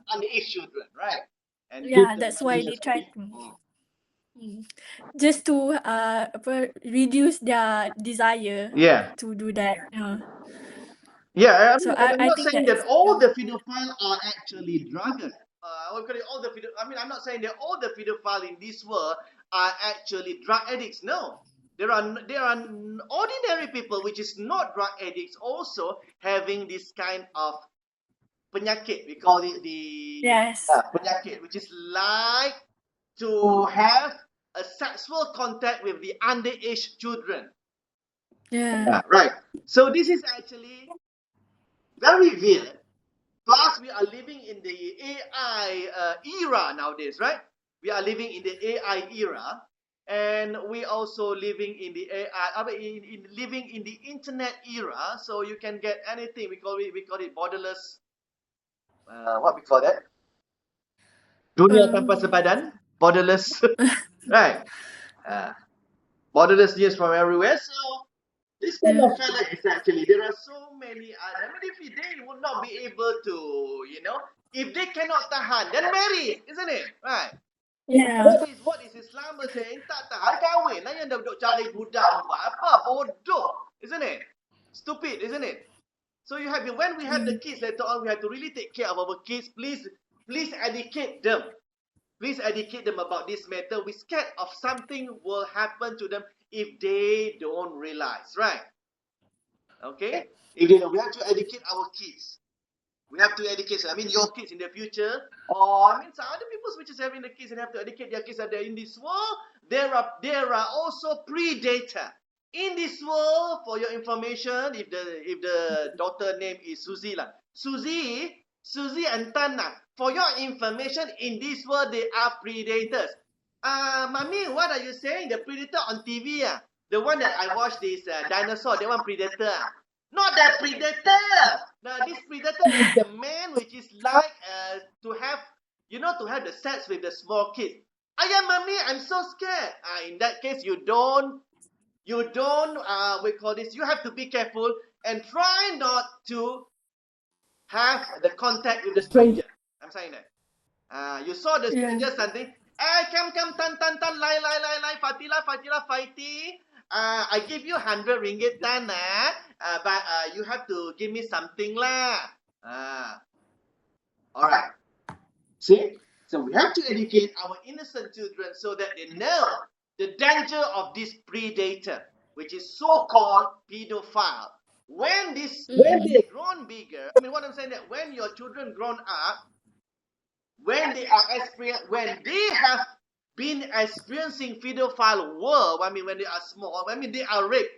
underage children, right? And that's why they try to just to reduce their desire to do that. Yeah, So I'm I not think saying that that is all the pedophiles are actually druggists. All the I'm not saying that all the pedophiles in this world are actually drug addicts. No, there are ordinary people which is not drug addicts also having this kind of penyakit. We call it the Yes. penyakit, which is like to have a sexual contact with the underage children. Yeah. Right. So this is actually very weird. Plus, we are living in the AI era nowadays, right? We are living in the AI era, and we also living in the AI, living in the internet era. So you can get anything. We call it borderless. What we call that? Dunia tanpa Um, sepadan, borderless, right? Uh, Borderless news from everywhere. So this kind yeah. of fella is actually there are so many. I mean, if they would not be able to, if they cannot tahan, then marry, isn't it? Right? Yeah. What is Islam saying? Tak tahan kahwin lah yang dah duduk cari budak buat apa? Bodoh, isn't it? Stupid, isn't it? So you have when we have the Mm. kids later on, we have to really take care of our kids. Please educate them. Please educate them about this matter. We're scared of something will happen to them if they don't realize, right? Okay? If they don't, we have to educate our kids. We have to educate. I mean, your kids in the future, or I mean, some other people which is having the kids and have to educate their kids that they're in this world. There are also predator in this world. For your information, if the daughter name is Susie lah, Susie and Tana. For your information, in this world there are predators. Mommy, what are you saying? The predator on TV, the one that I watched this dinosaur, that one predator. Not that predator. Now, this predator is the man which is like to have the sex with the small kid. Mommy, I'm so scared. In that case, you don't, we call this, you have to be careful and try not to have the contact with the stranger. I'm saying that. You saw the Yeah. stranger something. Come, tan, lie, Fatila, fighty. I give you 100 ringgit, tan, but you have to give me something, lah. All right. See? So we have to educate our innocent children so that they know the danger of this predator, which is so-called pedophile. When Mm. they grown bigger, I mean, what I'm saying that when your children grown up, when they have been experiencing pedophile world, I mean, when they are small, I mean, they are raped.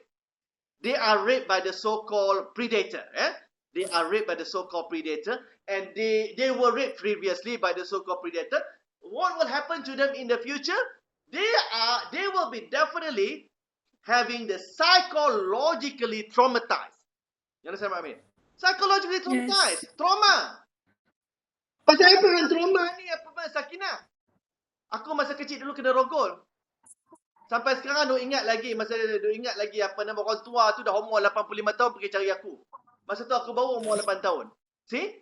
They are raped by the so-called predator. They are raped by the so-called predator, and they were raped previously by the so-called predator. What will happen to them in the future? They will be definitely having the psychologically traumatized. You understand what I mean? Psychologically Yes. traumatized, trauma. Pasal apa yang trauma ni? Apa Sakinah? Aku masa kecil dulu kena rogol. Sampai sekarang duk ingat lagi apa nama orang tua tu dah umur 85 tahun pergi cari aku. Masa tu aku baru umur 8 tahun. See?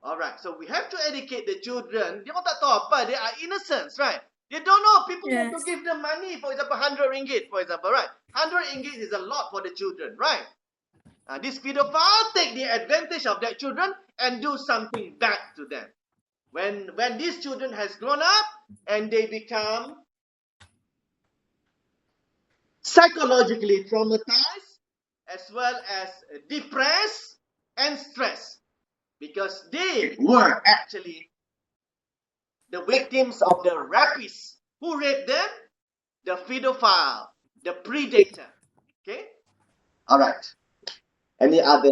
Alright, so we have to educate the children. Dia orang tak tahu apa, they are innocents, right? They don't know. People want to Yes. give them money, for example, 100 ringgit, for example, right? 100 ringgit is a lot for the children, right? This pedophile take the advantage of that children and do something bad to them. When these children has grown up and they become psychologically traumatized as well as depressed and stressed because they were actually the victims of the rapists who raped them, the pedophile, the predator. Okay? All right. Any other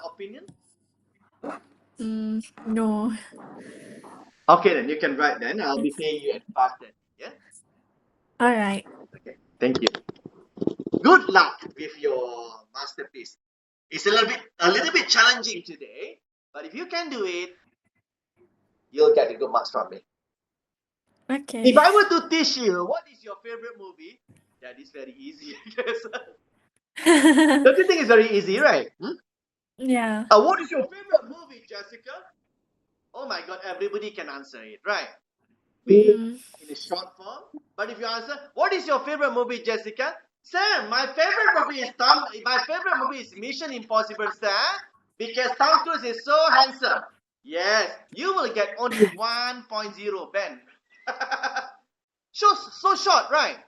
opinion? No. Okay, then you can write. Then I'll be paying you at fast. Then, yeah. All right. Okay. Thank you. Good luck with your masterpiece. It's a little bit challenging today, but if you can do it, you'll get the good marks from me. Okay. If I were to teach you what is your favorite movie, that is very easy. Don't you think it's very easy, right? Yeah. What is your favorite movie, Jessica? Oh my God, everybody can answer it, right? Be Mm. in a short form. But if you answer, what is your favorite movie, Jessica? Sir, my favorite movie is Mission Impossible, sir, because Tom Cruise is so handsome. Yes, you will get only 1.0 Ben. So short, right?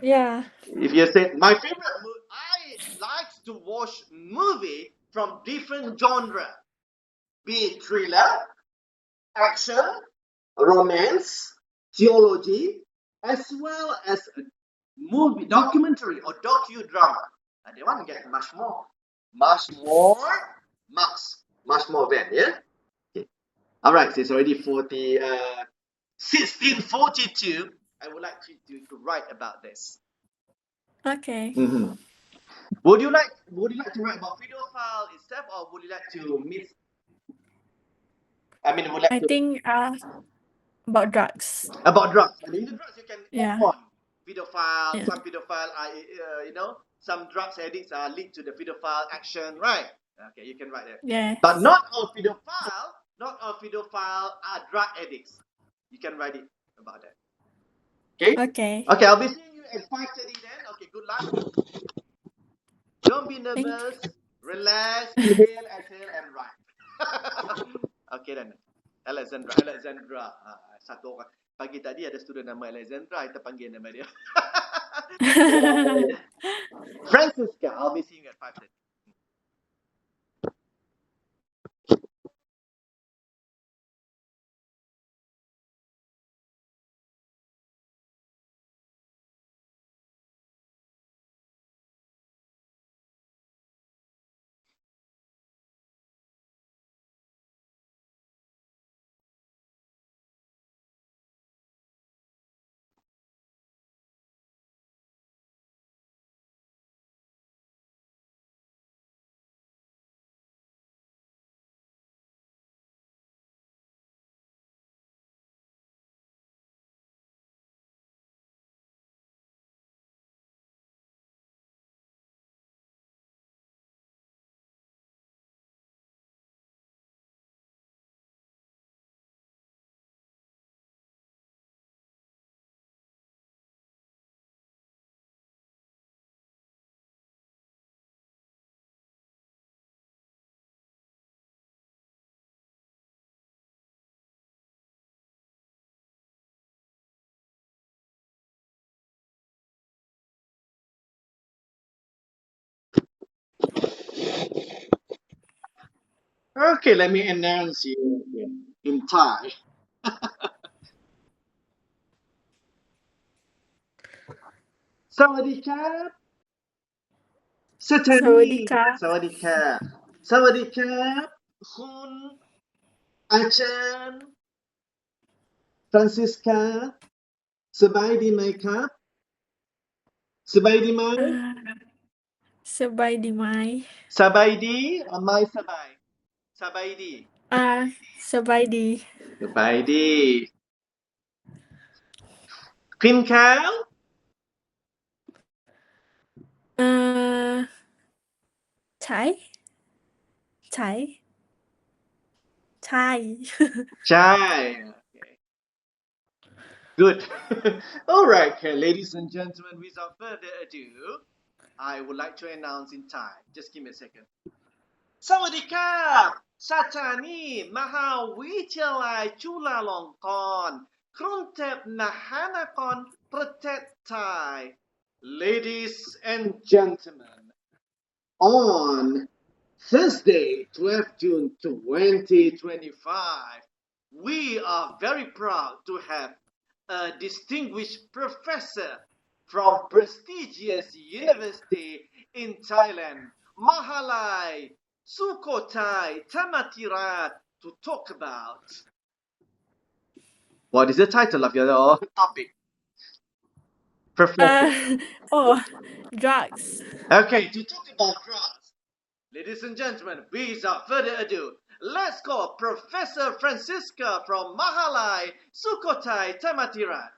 Yeah. If you say my favorite, I like to watch movie from different genre, be it thriller, action, romance, theology, as well as a movie, documentary or docudrama. And they want to get much more than, yeah? Okay. All right, so it's already 1642. I would like to write about this. Okay. Mm-hmm. Would you like to write about pedophile itself, or would you like to would like I to think about drugs. about drugs? And in the drugs, you can add Yeah. on pedophile. Yeah. Some pedophile are, some drugs addicts are linked to the pedophile action, right? Okay, you can write that. But Yes. not all pedophile are drug addicts. You can write it about that. Okay. Okay. Okay, I'll be seeing you at 5:30 then. Okay, good luck. Don't be Thank nervous. Relax. Inhale, exhale, and write. Okay then. Alexandra. Satu orang. Pagi tadi ada student nama Alexandra, kita panggil nama dia. you. Francisca, I'll be seeing you at 5:30. Okay, let me announce you in Thai. Sawadee Satani. Sawadika. Sawadee Sawadee Hun Achan Francisca. Sabai di mai kap. Sabai di mai. Sabay di mai. Sabai di or mai sabai. Sabai di. Sabay di. Sabai di. Khuyên kháo. Chai. Chai. Chai. Chai. Okay. Good. All right, okay, ladies and gentlemen, without further ado, I would like to announce in Thai. Just give me a second. สวัสดีครับสถานีมหาวิทยาลัยจุฬาลงกรณ์กรุงเทพมหานครประเทศไทย Ladies and gentlemen, on Thursday, 12th June 2025, we are very proud to have a distinguished professor from prestigious university in Thailand, Mahalai Sukhothai Thammathirat, to talk about what is the title of your topic, Professor? Drugs. Okay, to talk about drugs. Ladies and gentlemen, without further ado, let's call Professor Francisca from Mahalai Sukhothai Thammathirat.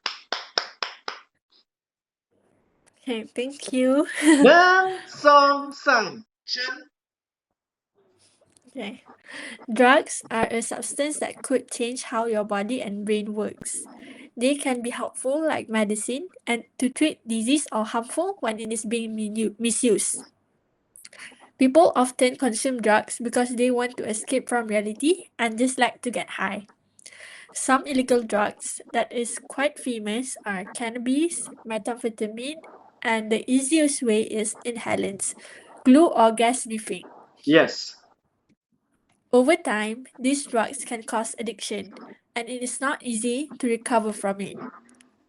Okay, thank you. 1, 2, 3 chen. Okay. Drugs are a substance that could change how your body and brain works. They can be helpful like medicine and to treat disease or harmful when it is being misused. People often consume drugs because they want to escape from reality and just like to get high. Some illegal drugs that is quite famous are cannabis, methamphetamine, and the easiest way is inhalants, glue or gas sniffing. Yes. Over time, these drugs can cause addiction, and it is not easy to recover from it.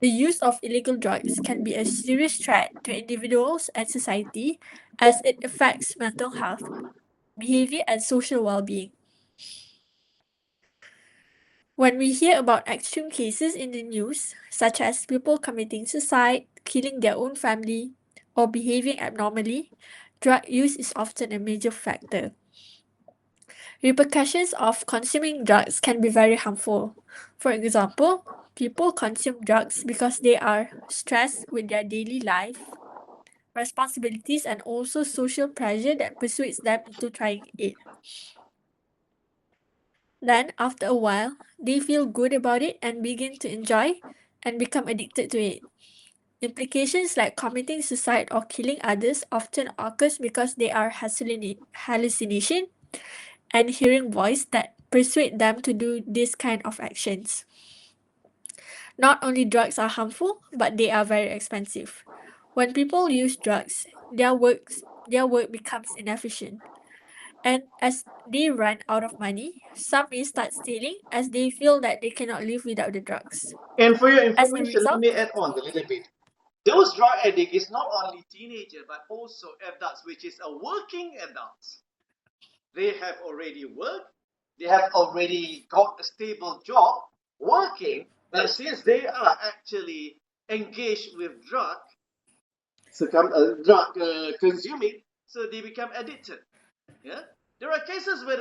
The use of illegal drugs can be a serious threat to individuals and society as it affects mental health, behavior, and social well being. When we hear about extreme cases in the news, such as people committing suicide, killing their own family, or behaving abnormally, drug use is often a major factor. Repercussions of consuming drugs can be very harmful. For example, people consume drugs because they are stressed with their daily life, responsibilities, and also social pressure that persuades them into trying it. Then, after a while, they feel good about it and begin to enjoy and become addicted to it. Implications like committing suicide or killing others often occurs because they are hallucination and hearing voice that persuade them to do this kind of actions. Not only drugs are harmful, but they are very expensive. When people use drugs, their work becomes inefficient. And as they run out of money, some may start stealing as they feel that they cannot live without the drugs. And for your As a information, let result, me add on a little bit. Those drug addict is not only teenager but also adults, which is a working adults. They have already worked, they have already got a stable job working, but since they are actually engaged with drug consuming, so they become addicted. Yeah, there are cases where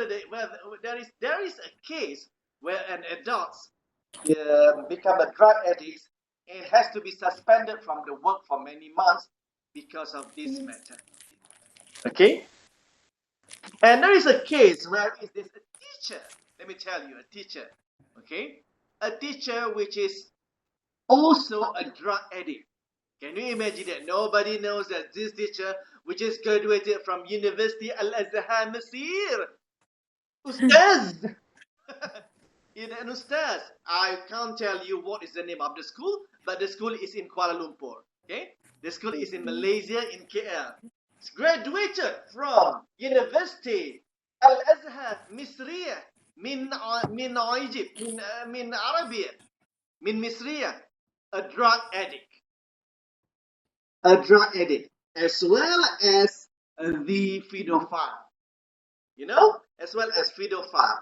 there is a case where an adult become a drug addict and has to be suspended from the work for many months because of this matter. Okay, and there is a case where is this a teacher? Let me tell you, a teacher. Okay, a teacher which is also a drug addict. Can you imagine that nobody knows that this teacher, which is graduated from University Al Azhar Masir, Ustaz, an Ustaz. I can't tell you what is the name of the school, but the school is in Kuala Lumpur. Okay, the school is in Malaysia in KL. It's graduated from University Al Azhar Misriya min Egypt min Arabia min Misriya, a drug addict, as well as the pedophile. As well as pedophile.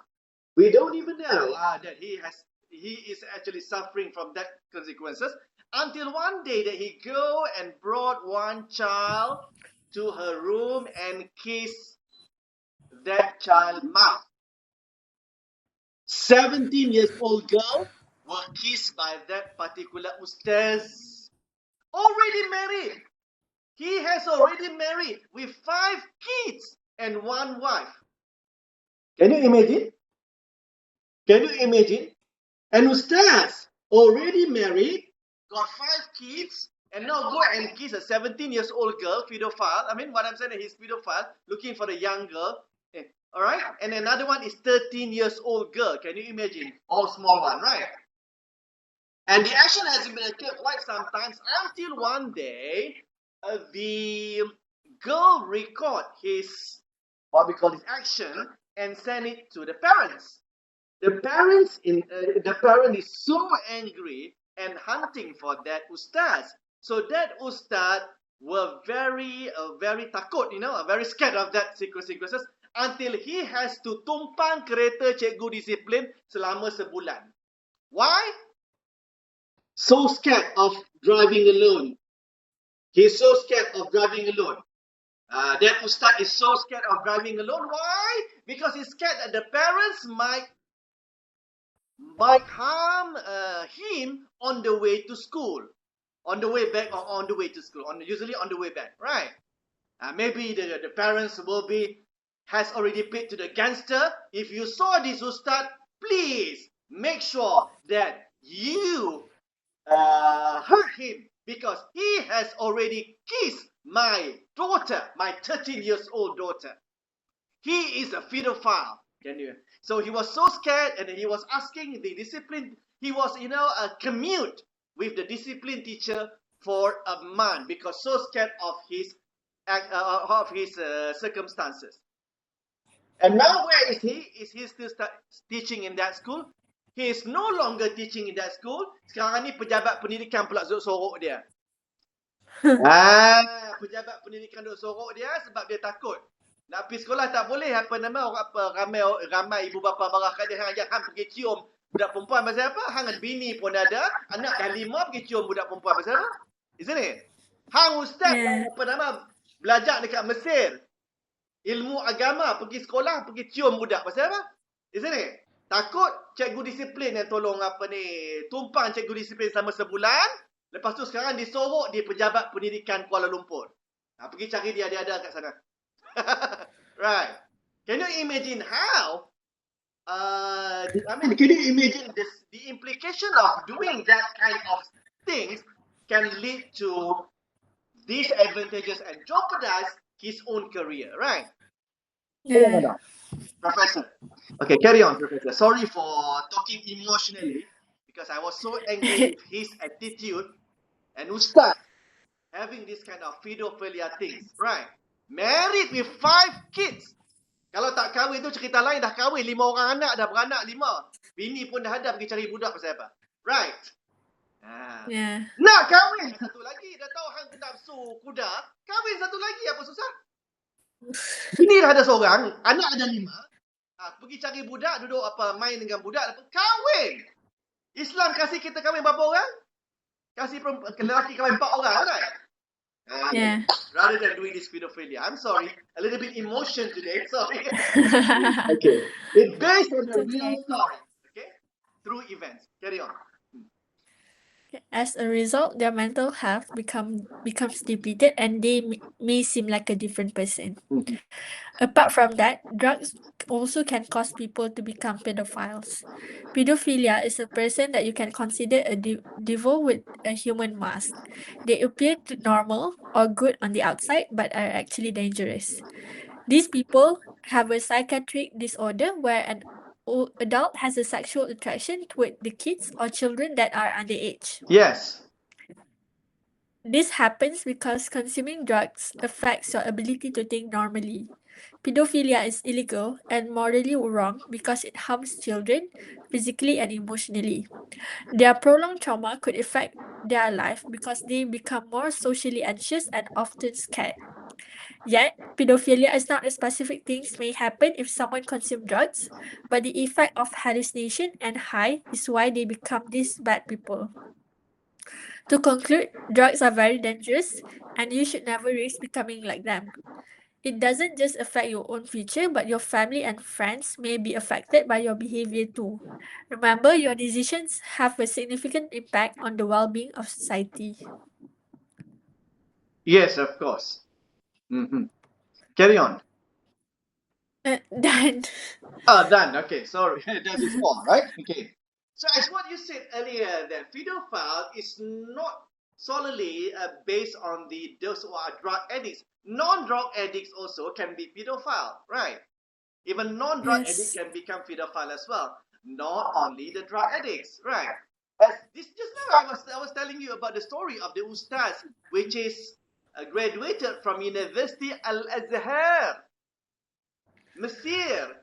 We don't even know that he is actually suffering from that consequences until one day that he go and brought one child to her room and kiss that child mouth. 17 years old girl were kissed by that particular ustaz. Already married. He has already married with 5 kids and one wife. Can you imagine? Can you imagine? An ustaz already married, got 5 kids, and now go and kiss a 17 years old girl, pedophile. I mean, what I'm saying is he's pedophile, looking for the young girl. All right? And another one is 13 years old girl. Can you imagine? All small one, right? And the action has been occurred quite sometimes until one day the girl record his what we call his action and send it to the parents. The parent is so angry and hunting for that ustaz. So that ustaz were very takut, very scared of that sequences until he has to tumpang kereta cikgu disiplin selama sebulan. Why? So scared of driving alone. He's so scared of driving alone. That ustaz is so scared of driving alone. Why? Because he's scared that the parents might harm him on the way to school, on the way back or on the way to school, usually on the way back, right? Maybe the parents has already paid to the gangster. If you saw this ustad, please make sure that you hurt him because he has already kissed my daughter, my 13 years old daughter. He is a pedophile. So he was so scared, and he was asking the discipline. He was, a commute with the discipline teacher for a month because so scared of his circumstances. And now where is he? Is he still teaching in that school? He is no longer teaching in that school. Sekarang ni pejabat pendidikan pula sorok dia. Pejabat pendidikan duk sorok dia sebab dia takut. Nak pergi sekolah tak boleh, ramai ibu bapa marah kat dia, hang pergi cium budak perempuan pasal apa? Hang bini pun ada, anak dah 5 pergi cium budak perempuan pasal apa? Isn't it? Hang ustaz belajar dekat Mesir. Ilmu agama, pergi sekolah, pergi cium budak pasal apa? Isn't it? Takut cikgu disiplin yang tolong tumpang cikgu disiplin selama sebulan. Lepas tu sekarang disorok di pejabat pendidikan Kuala Lumpur. Pergi cari dia ada kat sana. Right. Can you imagine how? Can you imagine the implication of doing that kind of things can lead to disadvantages and jeopardize his own career, right? Yeah. Professor. Okay, carry on, Professor. Sorry for talking emotionally because I was so angry with his attitude and Ustaz having this kind of pedophilia things, right? Married with 5 kids. Kalau tak kahwin tu cerita lain, dah kahwin 5 orang anak, dah beranak 5. Bini pun dah ada pergi cari budak pasal apa? Right? Yeah. Nak kahwin satu lagi, dah tahu hang nafsu kuda, kahwin satu lagi, apa susah? Bini dah ada seorang, anak ada 5. Pergi cari budak, duduk main dengan budak, kahwin. Islam kasih kita kahwin berapa orang? Kasih lelaki kahwin 4 orang, right? Yeah. Rather than doing this pedophilia. I'm sorry, a little bit emotion today. Sorry. Okay. It's based on a real story. Okay. True events. Carry on. As a result, their mental health becomes depleted, and they may seem like a different person. Apart from that, drugs also can cause people to become pedophiles. Pedophilia is a person that you can consider a devil with a human mask. They appear normal or good on the outside, but are actually dangerous. These people have a psychiatric disorder where an adult has a sexual attraction toward the kids or children that are underage. Yes. This happens because consuming drugs affects your ability to think normally. Pedophilia is illegal and morally wrong because it harms children physically and emotionally. Their prolonged trauma could affect their life because they become more socially anxious and often scared. Yet, pedophilia is not a specific things may happen if someone consumes drugs, but the effect of hallucination and high is why they become these bad people. To conclude, drugs are very dangerous and you should never risk becoming like them. It doesn't just affect your own future, but your family and friends may be affected by your behavior too. Remember, your decisions have a significant impact on the well-being of society. Yes, of course. Carry on. Done. Done. Okay, sorry. That is all, right? Okay. So as what you said earlier, that pedophile is not solely based on those who are drug addicts. Non-drug addicts also can be pedophile, right? Even non-drug addicts can become pedophile as well. Not only the drug addicts, right? Just now I was telling you about the story of the Ustaz, which is graduated from University Al-Azhar, Mesir.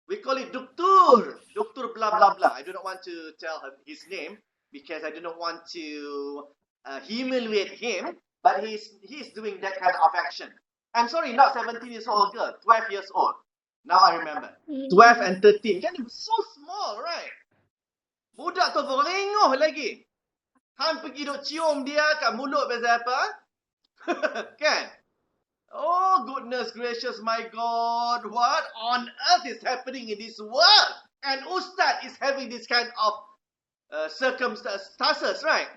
We call it Doctor blah blah blah. I do not want to tell his name because I do not want to humiliate him. But he's doing that kind of action. I'm sorry, not 17 years old girl, 12 years old. Now I remember. 12 and 13. Kan so small, right? Budak tu berengoh lagi. Han pergi duk cium dia kat mulut pasal apa? Kan? Oh, goodness gracious, my God. What on earth is happening in this world? And Ustaz is having this kind of circumstances, right?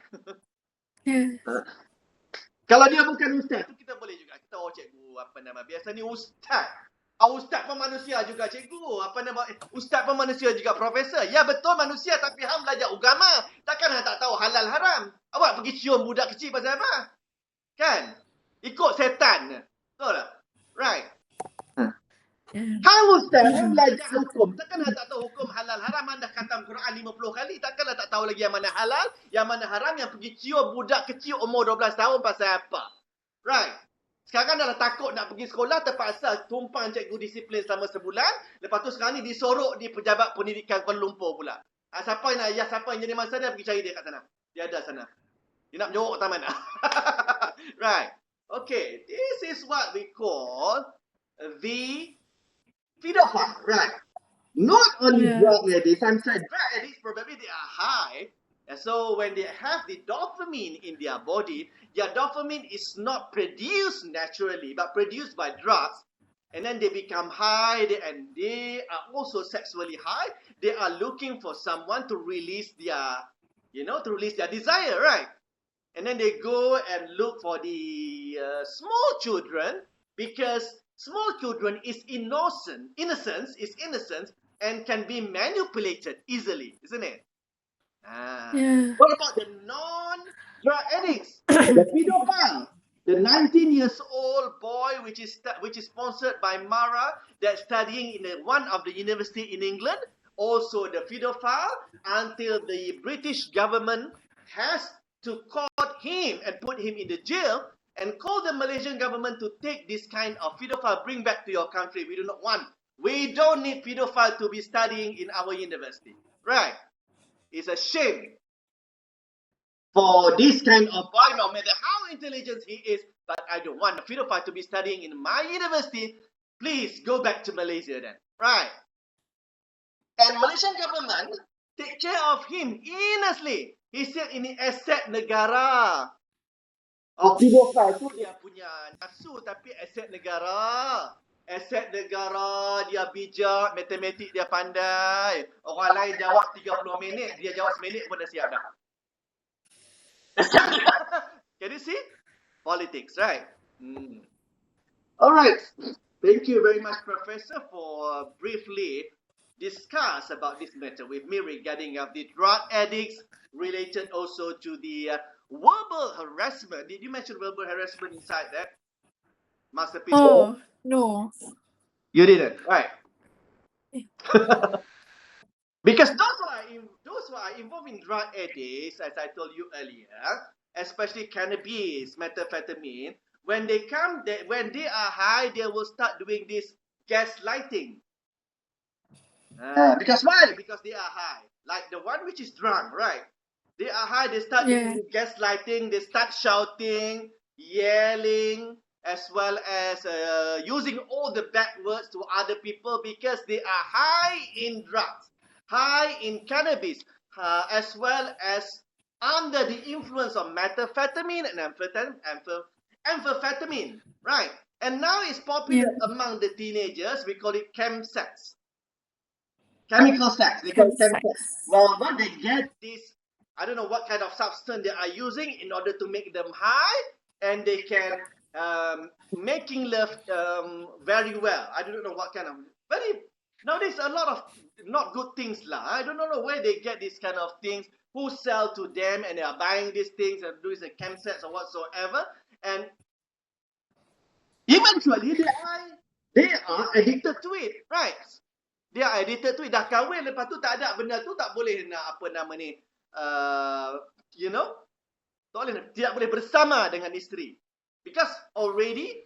Kalau dia bukan Ustaz, tu kita boleh juga. Kita cikgu, biasa ni Ustaz. Ustaz pun manusia juga, cikgu. Ustaz pun manusia juga, profesor. Ya, betul manusia, tapi hang belajar agama. Takkan hang tak tahu halal haram. Awak pergi cium budak kecil pasal apa? Kan? Ikut setan. Betul tak? Right. Yeah. Hang ustaz, hang belajar hukum. Takkan hang tak tahu hukum halal haram? Anda khatam Quran 50 kali. Takkanlah tak tahu lagi yang mana halal, yang mana haram, yang pergi cium budak kecil umur 12 tahun pasal apa. Right. Sekarang dah takut nak pergi sekolah, terpaksa tumpang cikgu disiplin selama sebulan. Lepas tu sekarang ni disorok di Pejabat Pendidikan Kuala Lumpur pula. Siapa yang nak ayah, siapa yang jadi masa dia, pergi cari dia kat sana. Dia ada sana. Dia nak menjorok tak mana. Right. Okay. This is what we call the pedophile, right? Not only drug addicts, I'm saying drug addicts probably they are high. And so when they have the dopamine in their body, their dopamine is not produced naturally, but produced by drugs. And then they become high, and they are also sexually high. They are looking for someone to release their, to release their desire, right? And then they go and look for the small children, because small children is innocence is innocence and can be manipulated easily, isn't it? Yeah. What about the non-drug addicts? The pedophile, the 19 years old boy, which is sponsored by Mara, that's studying in one of the university in England, also the pedophile, until the British government has to court him and put him in the jail, and call the Malaysian government to take this kind of pedophile, bring back to your country. We do not want. We don't need pedophile to be studying in our university. Right. It's a shame for this kind of boy, no matter how intelligent he is, but I don't want a pedophile to be studying in my university. Please go back to Malaysia then. Right. And Malaysian government take care of him innocently. He said ini aset negara. Pedophile tu dia punya nafsu, tapi aset negara. Aset negara, dia bijak, matematik dia pandai. Orang lain jawab 30 minit, dia jawab seminit pun dah siap dah. Can you see? Politics, right? Alright. Thank you very much, Professor, for briefly discuss about this matter with me regarding the drug addicts, related also to the verbal harassment. Did you mention verbal harassment inside that masterpiece? Oh, no. You didn't, right? Because those who are involved in drug addicts, as I told you earlier, especially cannabis, methamphetamine, when they are high, they will start doing this gaslighting. Because why? Because they are high. Like the one which is drunk, right? They are high, they start doing gaslighting, they start shouting, yelling, as well as using all the bad words to other people, because they are high in drugs, high in cannabis, as well as under the influence of methamphetamine and amphetamine, right? And now it's popular among the teenagers. We call it chem sex. Chemical sex. They call it chem sex. Well, when they get this, I don't know what kind of substance they are using in order to make them high, and they can making love very well. I don't know what kind of nowadays a lot of not good things lah. I don't know where they get this kind of things, who sell to them, and they are buying these things and doing the chem sex or whatsoever, and eventually they are addicted to it, right? They are addicted to it. Dah kahwin, lepas tu tak ada benda tu, tak boleh nak apa nama ni, tidak boleh bersama dengan isteri, because already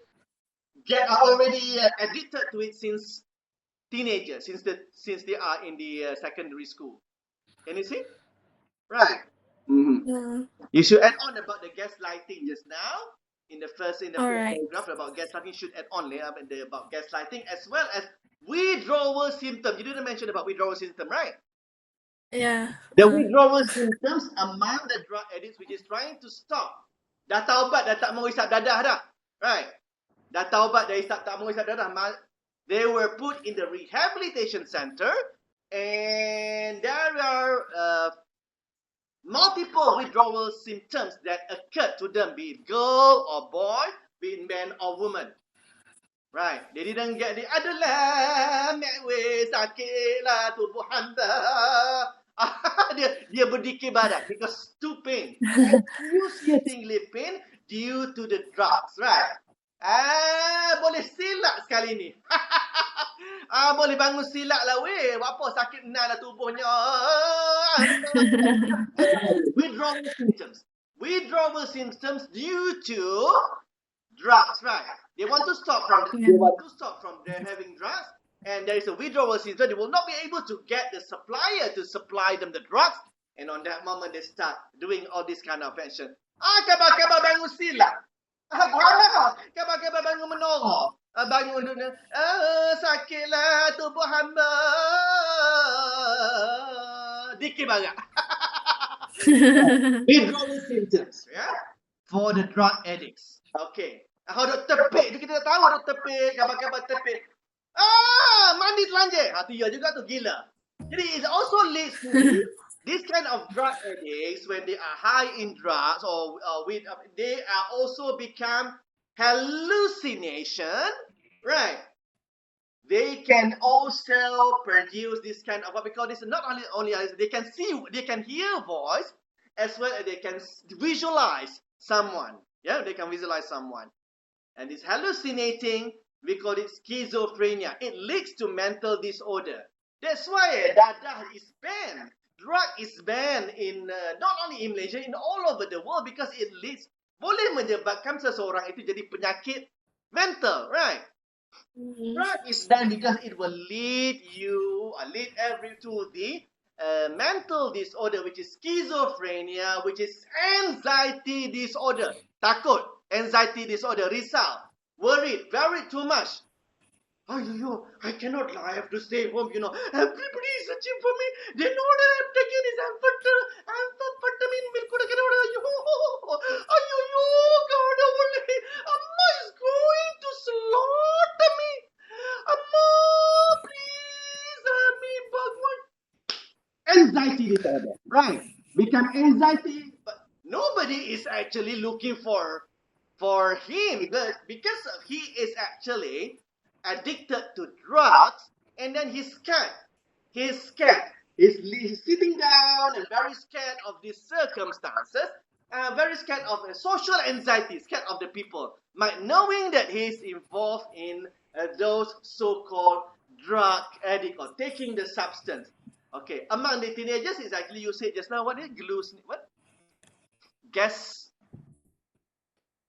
addicted to it since teenagers, since they are in the secondary school. Can you see? Right. Yeah. You should add on about the gaslighting just now. In the first Alright. paragraph about gaslighting, should add on about gaslighting, as well as withdrawal symptoms. You didn't mention about withdrawal symptom, right? Yeah. The withdrawal symptoms among the drug addicts, which is trying to stop. Dah taubat, dah tak mau isap dadah dah. Right? Dah taubat, dah tak mau isap dadah. They were put in the rehabilitation center, and there are multiple withdrawal symptoms that occurred to them, be it girl or boy, be it man or woman. Right? They didn't get the adalah mewah sakit lah tubuh hamba. dia berdikir badan because too pain, excruciatingly pain due to the drugs, right? Boleh silap sekali ni. Boleh bangun silap lah weh. Apa sakit benar lah tubuhnya. Withdrawal symptoms. Withdrawal symptoms due to drugs, right? They want to stop from Yeah. they want to stop from their having drugs, and there is a withdrawal symptom. They will not be able to get the supplier to supply them the drugs, and on that moment they start doing all this kind of action. Kabar-kabar bangun silap. Kabar-kabar bangun menorok. Bangun dunia. Sakitlah tubuh hamba. Dikir barak. Withdrawal symptoms, yeah, for the drug addicts. Okay. Dok tepik tu kita dah tahu dok tepik, kabar-kabar tepik. Mandi telanjang. Tu ya juga tu gila. Jadi it also leads to this kind of drug addicts when they are high in drugs or with they are also become hallucination, right? They can also produce this kind of what we call this. Not only they can see, they can hear voice, as well as they can visualize someone. Yeah, they can visualize someone, and this hallucinating, we call it schizophrenia. It leads to mental disorder. That's why dadah is banned. Drug is banned in not only in Malaysia, in all over the world, because it leads, boleh menyebabkan seseorang itu jadi penyakit mental, right? Drug is banned because it will lead every to the mental disorder, which is schizophrenia, which is anxiety disorder. Takut, anxiety disorder, risau, worried, worried too much. I cannot lie. I have to stay home, Everybody is searching for me. They know that I'm taking this amphetamine. God, Amma is going to slaughter me. Amma, please help me, Bhagwan. Anxiety disorder, right? Become anxiety, but nobody is actually looking for him, because he is actually addicted to drugs, and then he's scared. He's scared. He's sitting down and very scared of these circumstances, very scared of social anxiety, scared of the people, knowing that he's involved in those so-called drug addict or taking the substance. Okay, among the teenagers, is actually, you said just now, what is what? Gas.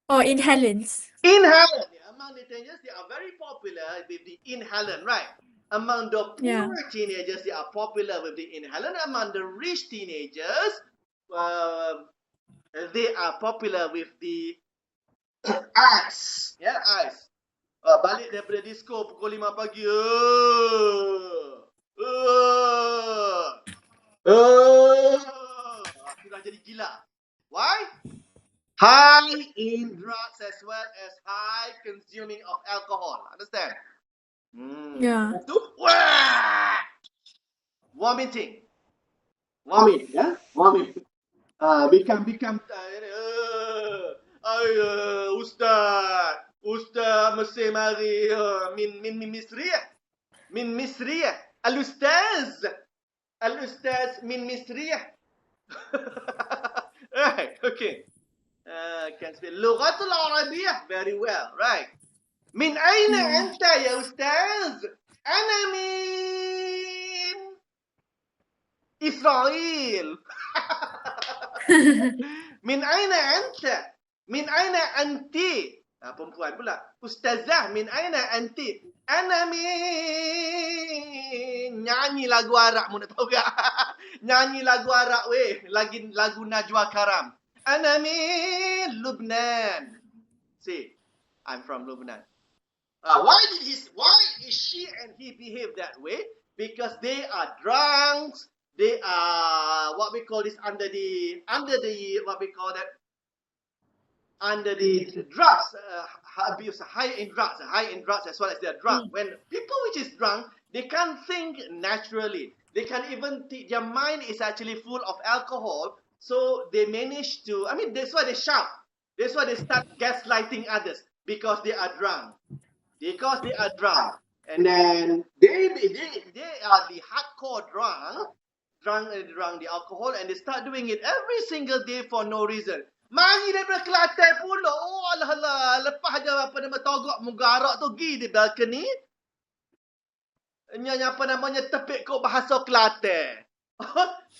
Oh, inhalants. Inhalant. Among the teenagers, they are very popular with the inhalant, right? Among the poor teenagers, they are popular with the inhalant. Among the rich teenagers, they are popular with the ice. Yeah, ice. Balik daripada disco pukul 5 pagi. Sudah jadi gila. Why? High in drugs as well as high consuming of alcohol. Understand? Yeah. Vomiting. Vomit, yeah? Vomit. Become Ustaz mesti mari min misriyah. Min misriyah. Al-Ustaz min misriyah. Right, okay. Can speak Lughatul Arabiyyah very well, right? Min aina anta ya Ustaz? Ana min Israel. Min aina anta? Min aina anti? Perempuan pula. Ustazah, min aina anti? Ana min... Nyanyi lagu Arab, mu nak tahu tak? Nyanyi lagu Arab weh. Lagu Najwa Karam. Ana min Lebanon. See, I'm from Lebanon. Why is she and he behave that way? Because they are drunks. They are what we call this under the what we call that, under the drugs, abuse, high in drugs as well as they're drunk. When people which is drunk, they can't think naturally. They can't even their mind is actually full of alcohol. So they manage to, that's why they shout. That's why they start gaslighting others, because they are drunk. Because they are drunk. And then they are the hardcore drunk the alcohol, and they start doing it every single day for no reason. Mari daripada Kelantan pula. Oh alah alah. Lepas ada apa nama togok mugarak tu pergi di balcony. Yang apa namanya tepik kau bahasa Kelantan.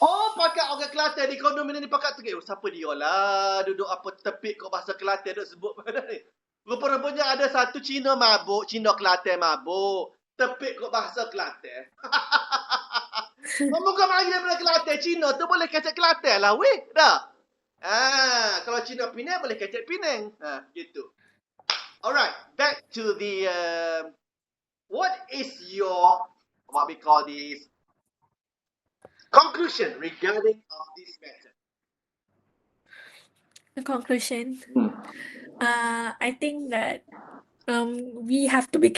Oh, pakai orang Kelantan di kondominim ni pakai tepik. Oh, siapa dia lah? Duduk apa tepik kau bahasa Kelantan duk sebut pada ni. Rupa-rupanya ada satu Cina mabuk, Cina Kelantan mabuk. Tepik kau bahasa Kelantan. Moga mari daripada Kelantan, Cina tu boleh kacak Kelantan lah, weh. Dah. Kalau Cina Penang boleh kacak Penang. Gitu. Alright, back to the what is your what we call this conclusion regarding of this matter? The conclusion. I think that we have to be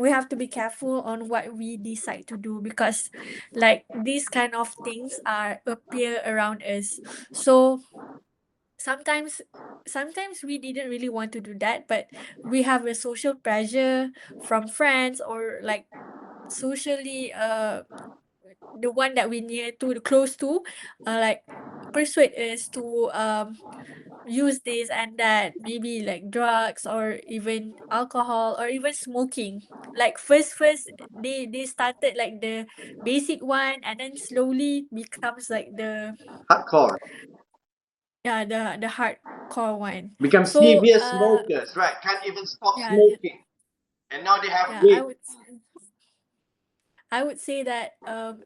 we have to be careful on what we decide to do, because like these kind of things are appear around us. So sometimes we didn't really want to do that, but we have a social pressure from friends, or like socially the one that we near to, close to, like persuade us to use this and that, maybe like drugs or even alcohol or even smoking. Like first they started like the basic one, and then slowly becomes like the Hardcore. the hardcore one. Become So serious smokers, right? Can't even stop yeah, smoking. And now they have yeah, weight. I would say that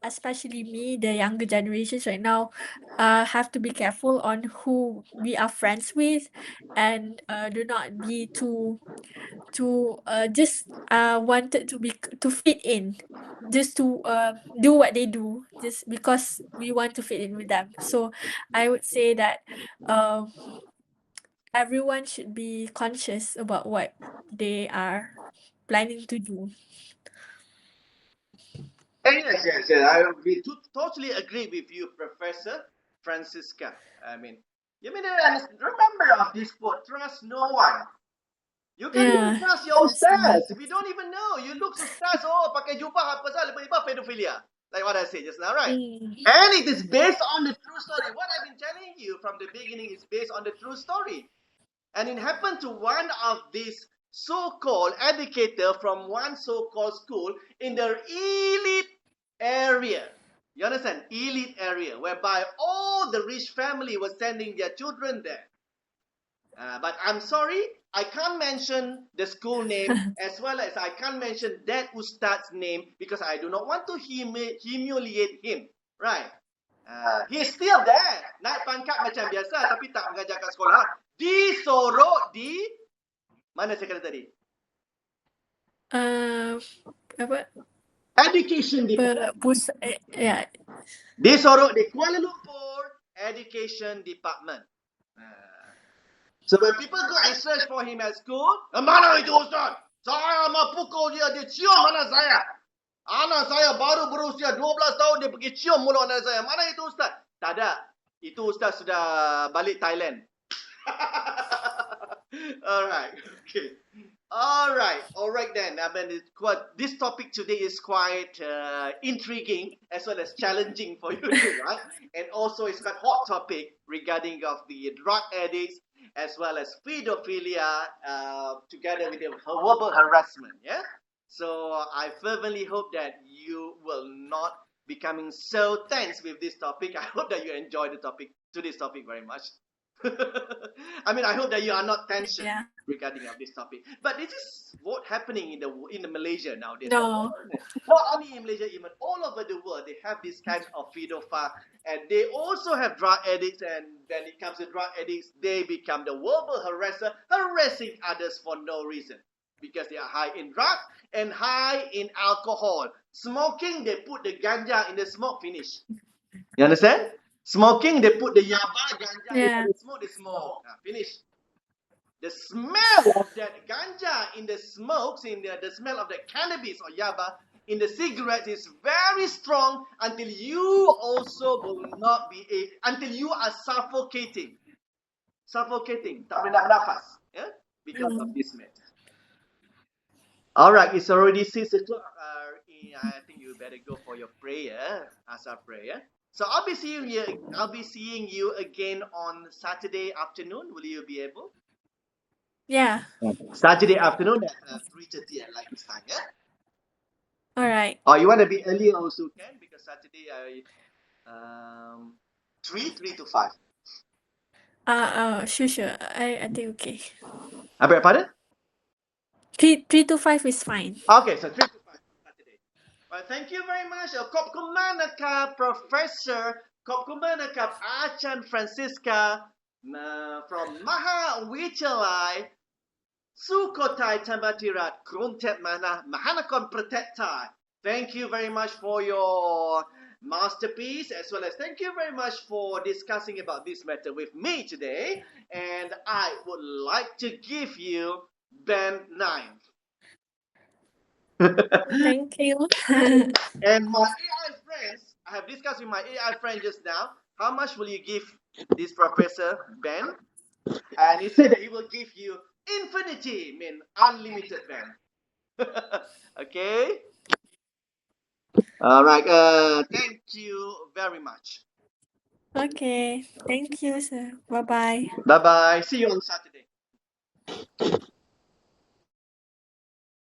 especially me, the younger generations right now, have to be careful on who we are friends with, and do not be too just wanted to be to fit in, just to do what they do just because we want to fit in with them. So I would say that um everyone should be conscious about what they are planning to do. Yes. I totally agree with you, Professor Francisca. I mean, you mean remember of this quote: trust no one. You can even Yeah, trust your that's the one. ustaz. We don't even know. You look ustaz, oh, pakai jubah apa sahaja, lepas pedophilia. Like what I said just now, right? Mm. And it is based on the true story. What I've been telling you from the beginning is based on the true story. And it happened to one of these so-called educator from one so-called school in the elite area. You understand? Elite area, whereby all the rich family was sending their children there. But I'm sorry, I can't mention the school name, as well as I can't mention that ustad's name, because I do not want to humiliate him. Right? He's still there. Naik pangkat macam biasa, tapi tak mengajar kat sekolah. Disorok di mana saya kata tadi? Apa Education Department. ya. Disorok di Kuala Lumpur Education Department. So when people go and search for him at school, mana itu ustaz? Saya mau pukul dia, dia cium mana saya. Anak saya baru berusia 12 tahun, dia pergi cium mulut anak saya. Mana itu ustaz? Tak ada. Itu ustaz sudah balik Thailand. Alright, okay. Alright then. I mean, this topic today is quite intriguing as well as challenging for you, right? And also, it's got hot topic regarding of the drug addicts as well as pedophilia, together with the verbal harassment. Yeah. So I fervently hope that you will not becoming so tense with this topic. I hope that you enjoy this topic very much. I mean, I hope that you are not tension Yeah. regarding of this topic. But this is what happening in the Malaysia nowadays. No. Not only in Malaysia, even all over the world, they have this kind of pedophile, and they also have drug addicts. And when it comes to drug addicts, they become the verbal harasser, harassing others for no reason, because they are high in drugs and high in alcohol. Smoking, they put the ganja in the smoke, finish. You understand? Smoking, they put the yaba, ganja, Yeah. they smoke. Finish. The smell of that ganja in the smokes, in the smell of the cannabis or yaba in the cigarettes is very strong until you also will not be until you are suffocating. Suffocating. Tak boleh nak bernafas. Yeah? Because of this matter. Alright, it's already 6 o'clock. I think you better go for your prayer. Asar prayer. So I'll be seeing you. I'll be seeing you again on Saturday afternoon. Will you be able? Yeah. Saturday afternoon at 3:30 like this time. Yeah. All right. Or you want to be earlier also can, because Saturday I 3 to 5. Sure, sure. I think okay. I beg your pardon? 3 to 5 is fine. Okay, so 3 to 5 on Saturday. Well, thank you very much. Kop kumana ka Professor, kop kumana ka Achan Francisca from Maha Wichalai, Sukotai Tambatirat, Kruntet Mana, Mahanakon Protektai. Thank you very much for your masterpiece, as well as thank you very much for discussing about this matter with me today. And I would like to give you band 9. Thank you. And my AI friends, I have discussed with my AI friend just now, how much will you give this Professor Ben? And he said that he will give you infinity, mean unlimited Ben. Okay? All right. Thank you very much. Okay. Thank you, sir. Bye bye. Bye bye. See you on Saturday.